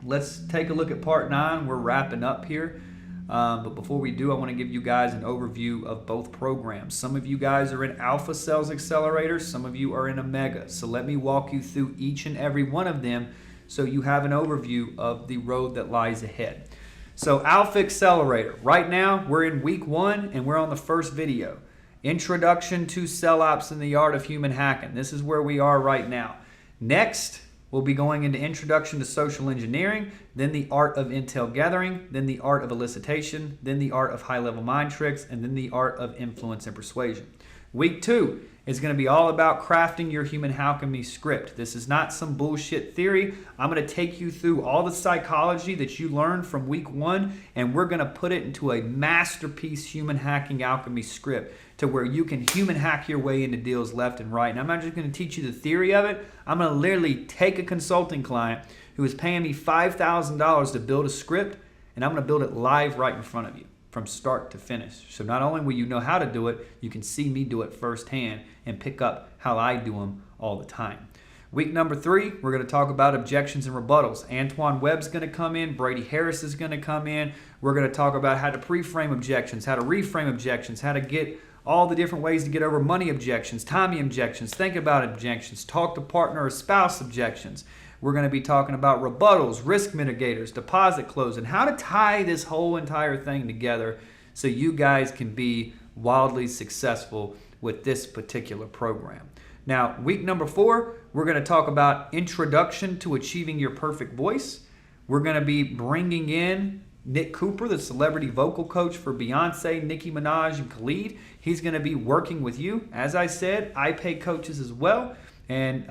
let's take a look at part 9. We're wrapping up here. But before we do, I want to give you guys an overview of both programs. Some of you guys are in Alpha Sales Accelerator. Some of you are in Omega. So let me walk you through each and every one of them so you have an overview of the road that lies ahead. So Alpha Accelerator. Right now, we're in week 1 and we're on the first video. Introduction to Cell Ops and the Art of Human Hacking. This is where we are right now. Next, we'll be going into Introduction to Social Engineering, then the Art of Intel Gathering, then the Art of Elicitation, then the Art of High-Level Mind Tricks, and then the Art of Influence and Persuasion. Week 2 is going to be all about crafting your human alchemy script. This is not some bullshit theory. I'm going to take you through all the psychology that you learned from week 1, and we're going to put it into a masterpiece human hacking alchemy script to where you can human hack your way into deals left and right. And I'm not just going to teach you the theory of it. I'm going to literally take a consulting client who is paying me $5,000 to build a script, and I'm going to build it live right in front of you from start to finish. So not only will you know how to do it, you can see me do it firsthand and pick up how I do them all the time. Week number 3, we're going to talk about objections and rebuttals. Antoine Webb's going to come in. Brady Harris is going to come in. We're going to talk about how to pre-frame objections, how to reframe objections, how to get all the different ways to get over money objections, timing objections, think about objections, talk to partner or spouse objections. We're going to be talking about rebuttals, risk mitigators, deposit closing, how to tie this whole entire thing together so you guys can be wildly successful with this particular program. Now, week number 4, we're going to talk about Introduction to Achieving Your Perfect Voice. We're going to be bringing in Nick Cooper, the celebrity vocal coach for Beyonce, Nicki Minaj, and Khalid. He's going to be working with you. As I said, I pay coaches as well. And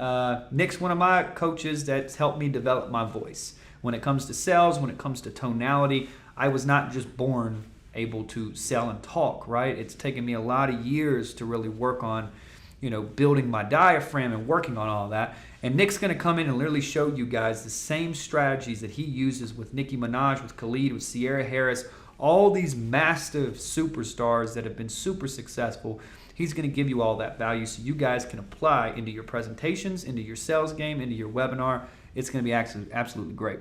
Nick's one of my coaches that's helped me develop my voice. When it comes to sales, when it comes to tonality, I was not just born able to sell and talk, right? It's taken me a lot of years to really work on, building my diaphragm and working on all that. And Nick's going to come in and literally show you guys the same strategies that he uses with Nicki Minaj, with Khalid, with Sierra Harris, all these massive superstars that have been super successful. He's going to give you all that value so you guys can apply into your presentations, into your sales game, into your webinar. It's going to be absolutely great.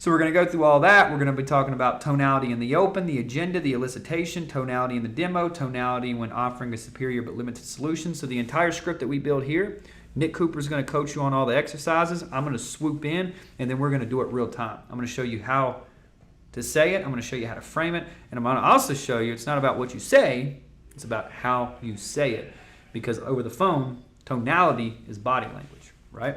So we're going to go through all that. We're going to be talking about tonality in the open, the agenda, the elicitation, tonality in the demo, tonality when offering a superior but limited solution. So the entire script that we build here, Nick Cooper is going to coach you on all the exercises. I'm going to swoop in, and then we're going to do it real time. I'm going to show you how to say it. I'm going to show you how to frame it. And I'm going to also show you it's not about what you say, it's about how you say it. Because over the phone, tonality is body language, right?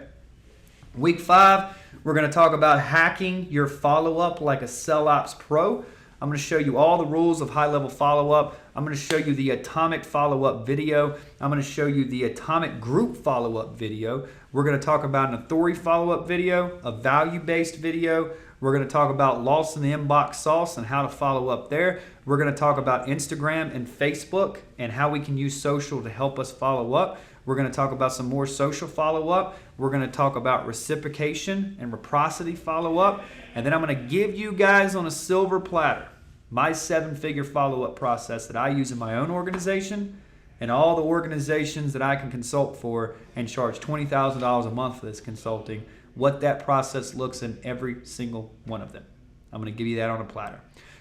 Week 5, we're going to talk about hacking your follow-up like a Cell Ops Pro. I'm going to show you all the rules of high-level follow-up. I'm going to show you the atomic follow-up video. I'm going to show you the atomic group follow-up video. We're going to talk about an authority follow-up video, a value-based video. We're going to talk about loss in the inbox sauce and how to follow up there. We're going to talk about Instagram and Facebook and how we can use social to help us follow up. We're going to talk about some more social follow-up. We're going to talk about reciprocation and reciprocity follow-up. And then I'm going to give you guys on a silver platter my 7-figure follow-up process that I use in my own organization and all the organizations that I can consult for and charge $20,000 a month for this consulting, what that process looks in every single one of them. I'm going to give you that on a platter.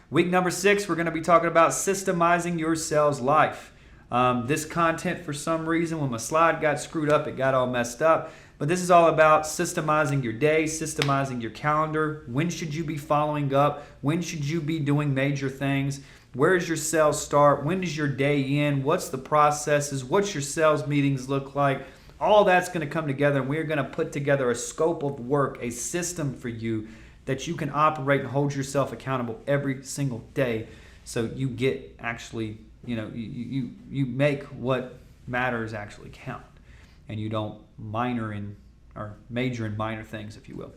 Week number 6, we're going to be talking about systemizing your sales life. This content, for some reason, when my slide got screwed up, it got all messed up. But this is all about systemizing your day, systemizing your calendar. When should you be following up? When should you be doing major things? Where does your sales start? When does your day end? What's the processes? What's your sales meetings look like? All that's going to come together, and we're going to put together a scope of work, a system for you that you can operate and hold yourself accountable every single day so you get actually, you make what matters actually count, and you don't minor in or major in minor things, if you will.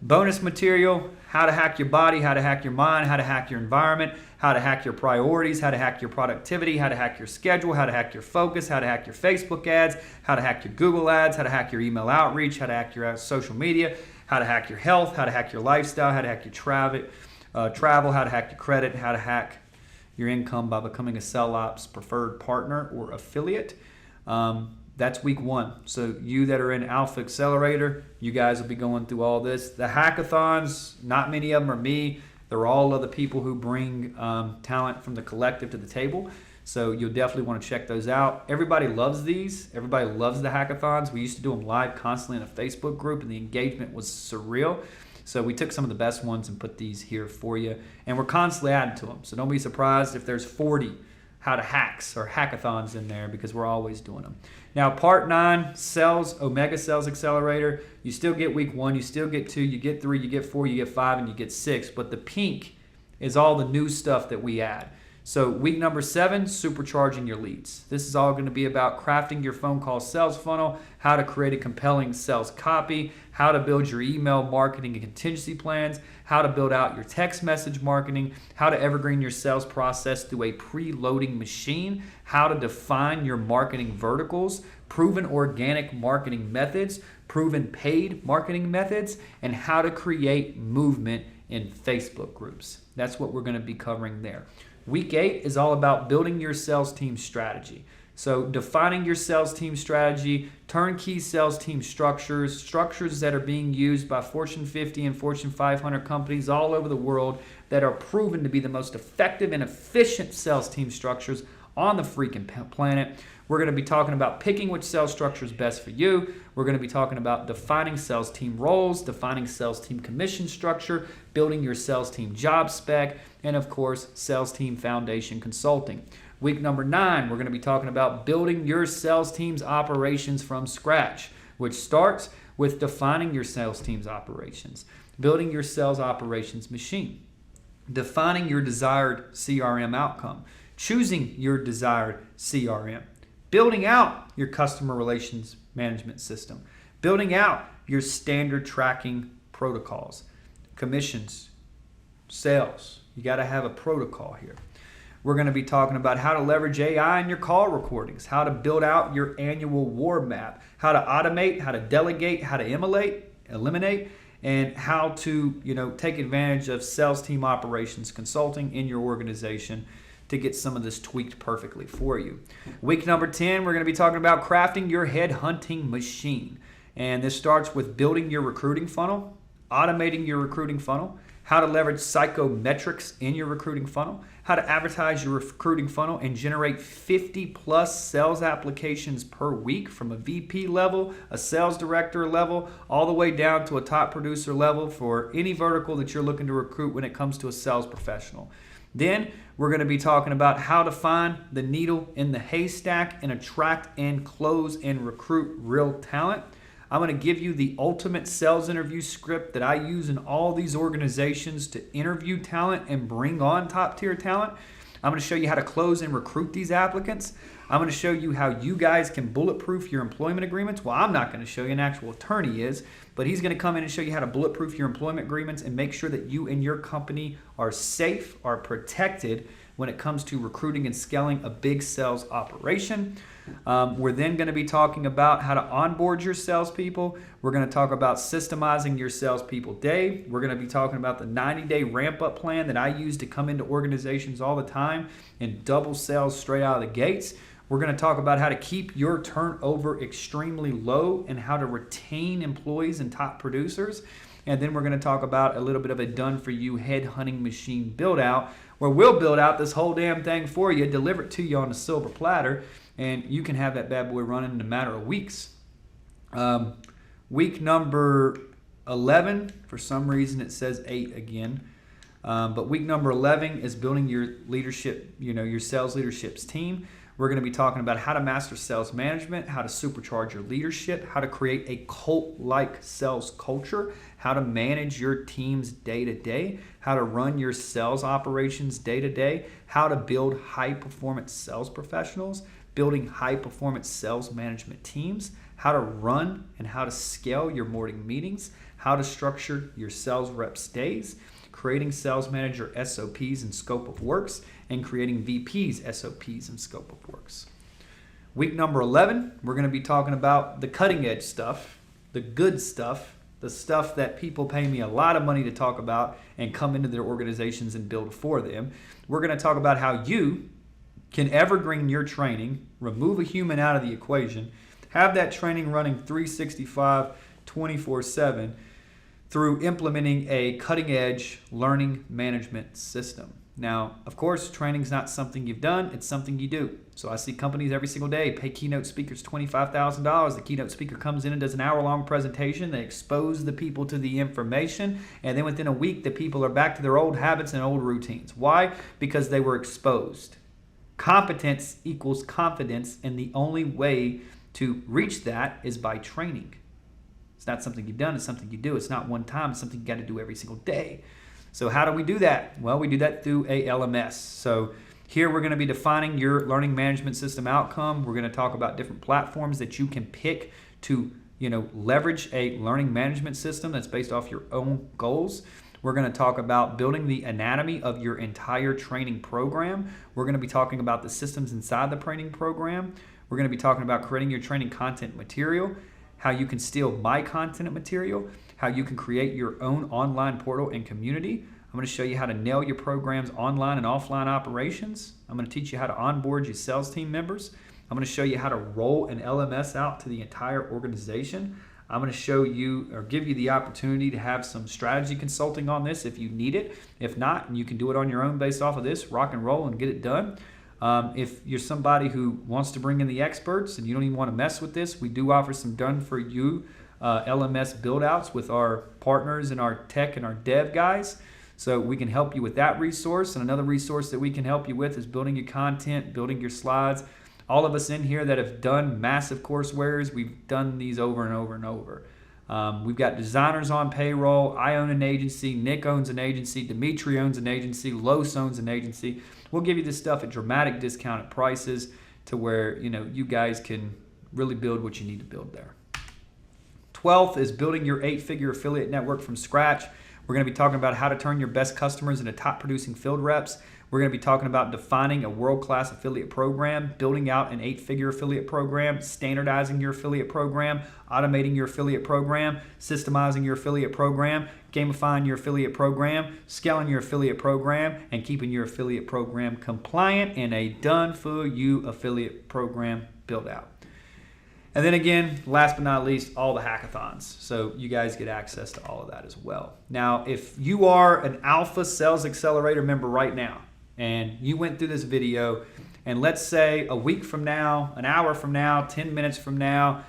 Bonus material, how to hack your body, how to hack your mind, how to hack your environment, how to hack your priorities, how to hack your productivity, how to hack your schedule, how to hack your focus, how to hack your Facebook ads, how to hack your Google ads, how to hack your email outreach, how to hack your social media, how to hack your health, how to hack your lifestyle, how to hack your travel, how to hack your credit, how to hack your income by becoming a Cell Ops preferred partner or affiliate. That's week 1. So you that are in Alpha Accelerator, you guys will be going through all this. The hackathons, not many of them are me. They're all other people who bring talent from the collective to the table. So you'll definitely want to check those out. Everybody loves these. Everybody loves the hackathons. We used to do them live constantly in a Facebook group, and the engagement was surreal. So we took some of the best ones and put these here for you. And we're constantly adding to them. So don't be surprised if there's 40 how to hacks or hackathons in there, because we're always doing them. Now, part 9, sales, Omega Sales Accelerator. You still get week 1, you still get 2, you get 3, you get 4, you get 5, and you get 6. But the pink is all the new stuff that we add. So week number 7, supercharging your leads. This is all going to be about crafting your phone call sales funnel, how to create a compelling sales copy, how to build your email marketing and contingency plans, how to build out your text message marketing, how to evergreen your sales process through a preloading machine, how to define your marketing verticals, proven organic marketing methods, proven paid marketing methods, and how to create movement in Facebook groups. That's what we're going to be covering there. Week 8 is all about building your sales team strategy. So defining your sales team strategy, turnkey sales team structures that are being used by Fortune 50 and Fortune 500 companies all over the world that are proven to be the most effective and efficient sales team structures on the freaking planet. We're going to be talking about picking which sales structure is best for you. We're going to be talking about defining sales team roles, defining sales team commission structure, building your sales team job spec, and of course, sales team foundation consulting. Week number 9, we're going to be talking about building your sales team's operations from scratch, which starts with defining your sales team's operations, building your sales operations machine, defining your desired CRM outcome, choosing your desired CRM, building out your customer relations management system, building out your standard tracking protocols, commissions, sales. You got to have a protocol here. We're going to be talking about how to leverage AI in your call recordings, how to build out your annual war map, how to automate, how to delegate, how to eliminate, and how to take advantage of sales team operations consulting in your organization to get some of this tweaked perfectly for you. Week number 10, we're going to be talking about crafting your headhunting machine. And this starts with building your recruiting funnel, automating your recruiting funnel, how to leverage psychometrics in your recruiting funnel, how to advertise your recruiting funnel and generate 50 plus sales applications per week from a VP level, a sales director level, all the way down to a top producer level for any vertical that you're looking to recruit when it comes to a sales professional. Then we're going to be talking about how to find the needle in the haystack and attract and close and recruit real talent. I'm going to give you the ultimate sales interview script that I use in all these organizations to interview talent and bring on top tier talent. I'm going to show you how to close and recruit these applicants. I'm going to show you how you guys can bulletproof your employment agreements. Well, I'm not going to show you, an actual attorney is, but he's going to come in and show you how to bulletproof your employment agreements and make sure that you and your company are safe, are protected when it comes to recruiting and scaling a big sales operation. We're then going to be talking about how to onboard your salespeople. We're going to talk about systemizing your salespeople day. We're going to be talking about the 90-day ramp-up plan that I use to come into organizations all the time and double sales straight out of the gates. We're going to talk about how to keep your turnover extremely low and how to retain employees and top producers. And then we're going to talk about a little bit of a done-for-you headhunting machine build-out, where we'll build out this whole damn thing for you, deliver it to you on a silver platter, and you can have that bad boy running in a matter of weeks. Week number 11, for some reason it says 8 again, but week number 11 is building your leadership, your sales leadership's team. We're going to be talking about how to master sales management, how to supercharge your leadership, how to create a cult-like sales culture, how to manage your teams day to day, how to run your sales operations day to day, how to build high-performance sales professionals, building high-performance sales management teams, how to run and how to scale your morning meetings, how to structure your sales reps' days, creating sales manager SOPs and scope of works, and creating VPs SOPs and scope of works. Week number 11, we're going to be talking about the cutting edge stuff, the good stuff, the stuff that people pay me a lot of money to talk about and come into their organizations and build for them. We're going to talk about how you can evergreen your training, remove a human out of the equation, have that training running 365, 24/7 through implementing a cutting-edge learning management system. Now, of course, training's not something you've done, it's something you do. So I see companies every single day pay keynote speakers $25,000. The keynote speaker comes in and does an hour-long presentation. They expose the people to the information, and then within a week, the people are back to their old habits and old routines. Why? Because they were exposed. Competence equals confidence, and the only way to reach that is by training. It's not something you've done, it's something you do. It's not one time, it's something you got to do every single day. So how do we do that? Well, we do that through a LMS. So here we're going to be defining your learning management system outcome. We're going to talk about different platforms that you can pick to, leverage a learning management system that's based off your own goals. We're going to talk about building the anatomy of your entire training program. We're going to be talking about the systems inside the training program. We're going to be talking about creating your training content material, how you can steal my content material, how you can create your own online portal and community. I'm going to show you how to nail your program's online and offline operations. I'm going to teach you how to onboard your sales team members. I'm going to show you how to roll an LMS out to the entire organization. I'm going to show you or give you the opportunity to have some strategy consulting on this if you need it. If not, you can do it on your own based off of this, rock and roll and get it done. If you're somebody who wants to bring in the experts and you don't even want to mess with this, we do offer some done-for-you LMS build-outs with our partners and our tech and our dev guys. So we can help you with that resource. And another resource that we can help you with is building your content, building your slides. All of us in here that have done massive coursewares, we've done these over and over and over. We've got designers on payroll. I own an agency. Nick owns an agency. Dimitri owns an agency. Los owns an agency. We'll give you this stuff at dramatic discounted prices to where you guys can really build what you need to build there. 12th is building your 8-figure affiliate network from scratch. We're going to be talking about how to turn your best customers into top producing field reps. We're going to be talking about defining a world-class affiliate program, building out an 8-figure affiliate program, standardizing your affiliate program, automating your affiliate program, systemizing your affiliate program, gamifying your affiliate program, scaling your affiliate program, and keeping your affiliate program compliant in a done-for-you affiliate program build-out. And then again, last but not least, all the hackathons. So you guys get access to all of that as well. Now, if you are an Alpha Sales Accelerator member right now, and you went through this video, and let's say a week from now, an hour from now, 10 minutes from now,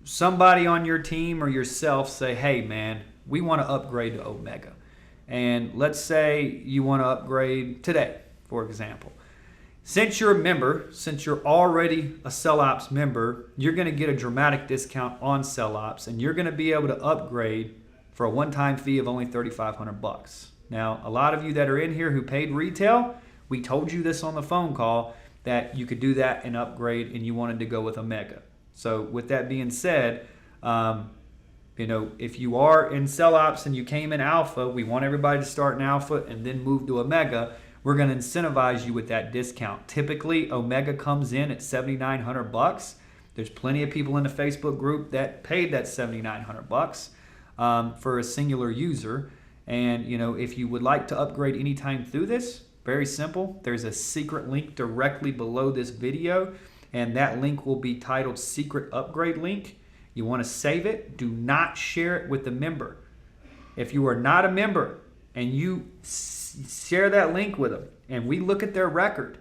somebody on your team or yourself say, hey man, we want to upgrade to Omega. And let's say you want to upgrade today, for example. Since you're a member, since you're already a CellOps member, you're going to get a dramatic discount on CellOps, and you're going to be able to upgrade for a one-time fee of only $3,500. Now, a lot of you that are in here who paid retail, we told you this on the phone call that you could do that and upgrade, and you wanted to go with Omega. So with that being said, if you are in CellOps and you came in Alpha, we want everybody to start in Alpha and then move to Omega. We're going to incentivize you with that discount. Typically, Omega comes in at $7,900. There's plenty of people in the Facebook group that paid that $7,900 for a singular user. And if you would like to upgrade anytime through this, very simple. There's a secret link directly below this video, and that link will be titled Secret Upgrade Link. You want to save it. Do not share it with the member. If you are not a member and you share that link with them, and we look at their record,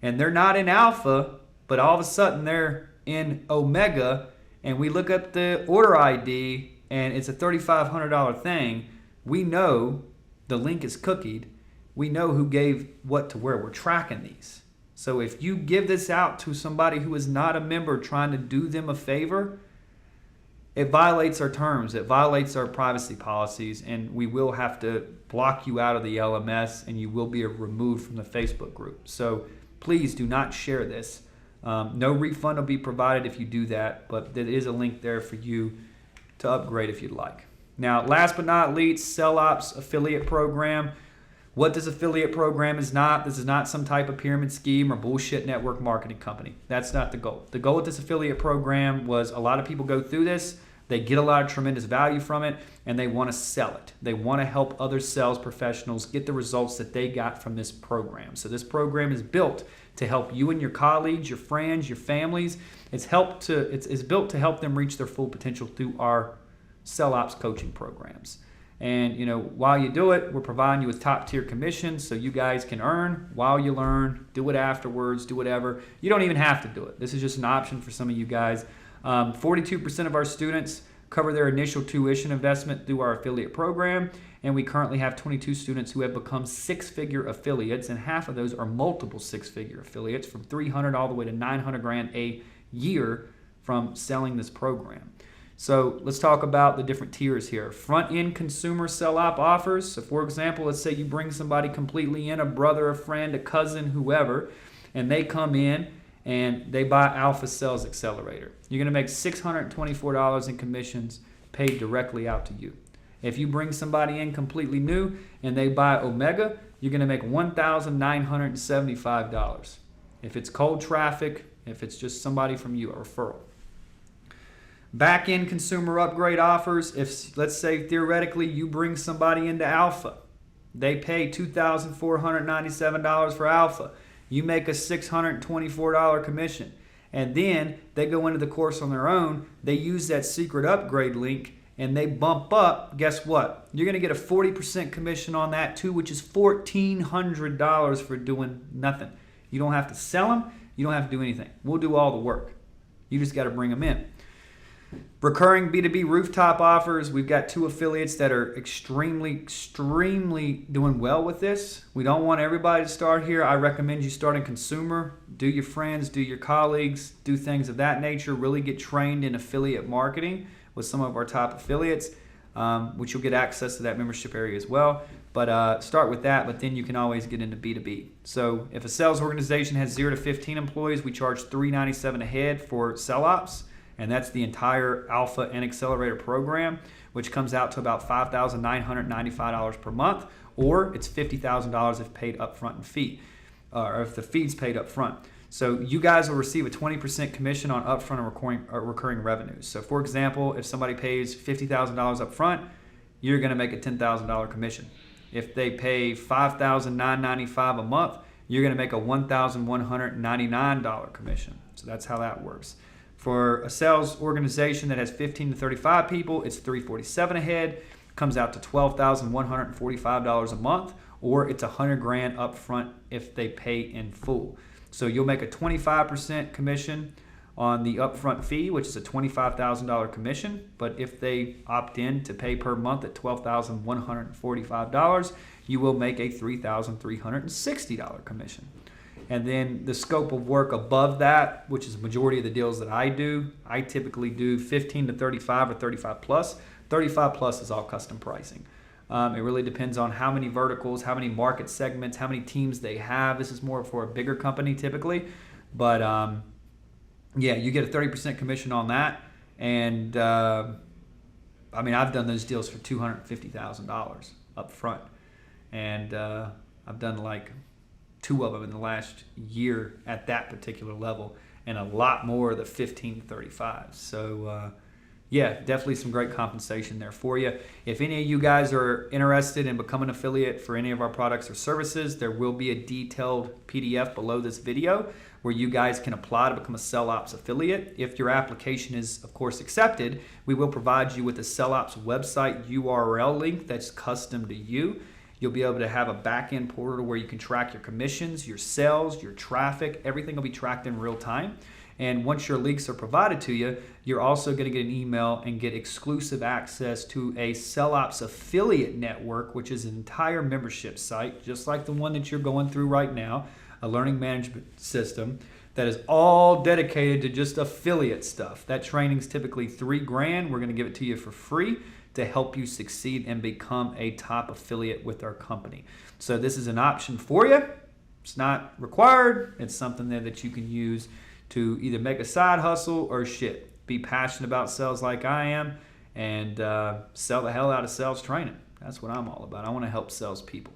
and they're not in Alpha, but all of a sudden they're in Omega, and we look up the order ID, and it's a $3,500 thing, we know the link is cookied. We know who gave what to where. We're tracking these. So if you give this out to somebody who is not a member trying to do them a favor, it violates our terms, it violates our privacy policies, and we will have to block you out of the LMS, and you will be removed from the Facebook group. So please do not share this. No refund will be provided if you do that, but there is a link there for you to upgrade if you'd like. Now, last but not least, CellOps affiliate program. What this affiliate program is not, this is not some type of pyramid scheme or bullshit network marketing company. That's not the goal. The goal with this affiliate program was a lot of people go through this. They get a lot of tremendous value from it, and they want to sell it. They want to help other sales professionals get the results that they got from this program. So this program is built to help you and your colleagues, your friends, your families. It's built to help them reach their full potential through our Sell Ops coaching programs. And while you do it, we're providing you with top tier commissions so you guys can earn while you learn, do it afterwards, do whatever. You don't even have to do it. This is just an option for some of you guys. 42% of our students cover their initial tuition investment through our affiliate program, and we currently have 22 students who have become six-figure affiliates, and half of those are multiple six-figure affiliates, from $300 all the way to $900,000 a year from selling this program. So let's talk about the different tiers here. Front-end consumer sell-op offers. So for example, let's say you bring somebody completely in, a brother, a friend, a cousin, whoever, and they come in and they buy Alpha Sales Accelerator. You're going to make $624 in commissions paid directly out to you. If you bring somebody in completely new and they buy Omega, you're going to make $1,975. If it's cold traffic, if it's just somebody from you, a referral. Back-end consumer upgrade offers. If, let's say, theoretically, you bring somebody into Alpha. They pay $2,497 for Alpha. You make a $624 commission. And then they go into the course on their own. They use that secret upgrade link and they bump up. Guess what? You're going to get a 40% commission on that too, which is $1,400 for doing nothing. You don't have to sell them. You don't have to do anything. We'll do all the work. You just got to bring them in. Recurring B2B rooftop offers. We've got 2 affiliates that are extremely doing well with this. We don't want everybody to start here. I recommend you start in consumer. Do your friends, do your colleagues, do things of that nature. Really get trained in affiliate marketing with some of our top affiliates, which you'll get access to that membership area as well. But start with that, but then you can always get into B2B. So if a sales organization has 0 to 15 employees, we charge $397 a head for sell ops. And that's the entire Alpha and Accelerator program, which comes out to about $5,995 per month, or it's $50,000 if paid upfront in fee, or if the fee's paid up front. So you guys will receive a 20% commission on upfront and recurring revenues. So for example, if somebody pays $50,000 up front, you're going to make a $10,000 commission. If they pay $5,995 a month, you're going to make a $1,199 commission. So that's how that works. For a sales organization that has 15 to 35 people, it's $347 a head, comes out to $12,145 a month, or it's $100,000 up front if they pay in full. So you'll make a 25% commission on the upfront fee, which is a $25,000 commission. But if they opt in to pay per month at $12,145, you will make a $3,360 commission. And then the scope of work above that, which is the majority of the deals that I do, I typically do 15 to 35 or 35 plus. 35 plus is all custom pricing. It really depends on how many verticals, how many market segments, how many teams they have. This is more for a bigger company typically. But yeah, you get a 30% commission on that. And I've done those deals for $250,000 up front. And I've done like 2 of them in the last year at that particular level, and a lot more of the 15 to 35. So yeah, definitely some great compensation there for you. If any of you guys are interested in becoming an affiliate for any of our products or services, there will be a detailed PDF below this video where you guys can apply to become a Sell Ops affiliate. If your application is, of course, accepted, we will provide you with a Sell Ops website URL link that's custom to you. You'll be able to have a back-end portal where you can track your commissions, your sales, your traffic. Everything will be tracked in real time. And once your links are provided to you, you're also going to get an email and get exclusive access to a Sell Ops affiliate network, which is an entire membership site, just like the one that you're going through right now, a learning management system that is all dedicated to just affiliate stuff. That training's typically $3,000. We're going to give it to you for free to help you succeed and become a top affiliate with our company. So this is an option for you. It's not required. It's something there that you can use to either make a side hustle or be passionate about sales like I am, and sell the hell out of sales training. That's what I'm all about. I want to help salespeople.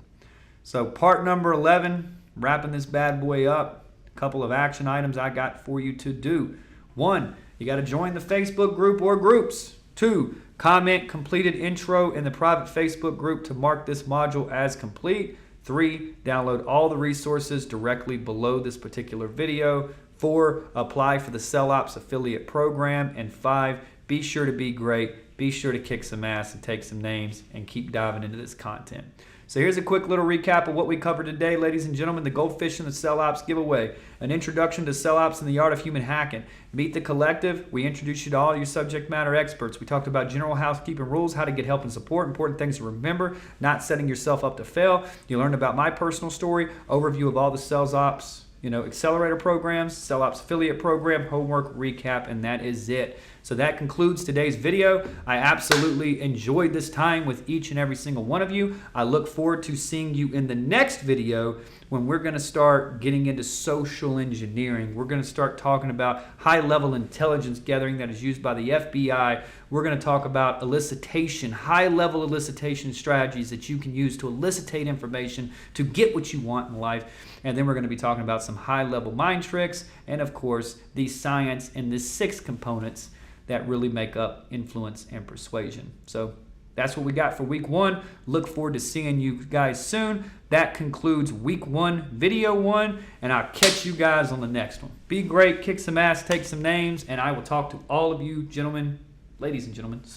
So part number 11, wrapping this bad boy up. A couple of action items I got for you to do. 1, you got to join the Facebook group or groups. 2, comment completed intro in the private Facebook group to mark this module as complete. 3, download all the resources directly below this particular video. 4, apply for the Sell Ops affiliate program. And 5, be sure to be great. Be sure to kick some ass and take some names and keep diving into this content. So here's a quick little recap of what we covered today, ladies and gentlemen. The Goldfish and the Sell Ops giveaway, an introduction to Sell Ops and the art of human hacking. Meet the Collective. We introduced you to all your subject matter experts. We talked about general housekeeping rules, how to get help and support, important things to remember, not setting yourself up to fail. You learned about my personal story, overview of all the Sales Ops accelerator programs, Sell Ops affiliate program, homework, recap, and that is it. So that concludes today's video. I absolutely enjoyed this time with each and every single one of you. I look forward to seeing you in the next video when we're going to start getting into social engineering. We're going to start talking about high-level intelligence gathering that is used by the FBI. We're going to talk about elicitation, high-level elicitation strategies that you can use to elicitate information to get what you want in life. And then we're going to be talking about some high-level mind tricks and, of course, the science and the 6 components that really make up influence and persuasion. So that's what we got for week 1. Look forward to seeing you guys soon. That concludes week 1, video 1, and I'll catch you guys on the next one. Be great, kick some ass, take some names, and I will talk to all of you gentlemen, ladies and gentlemen, soon.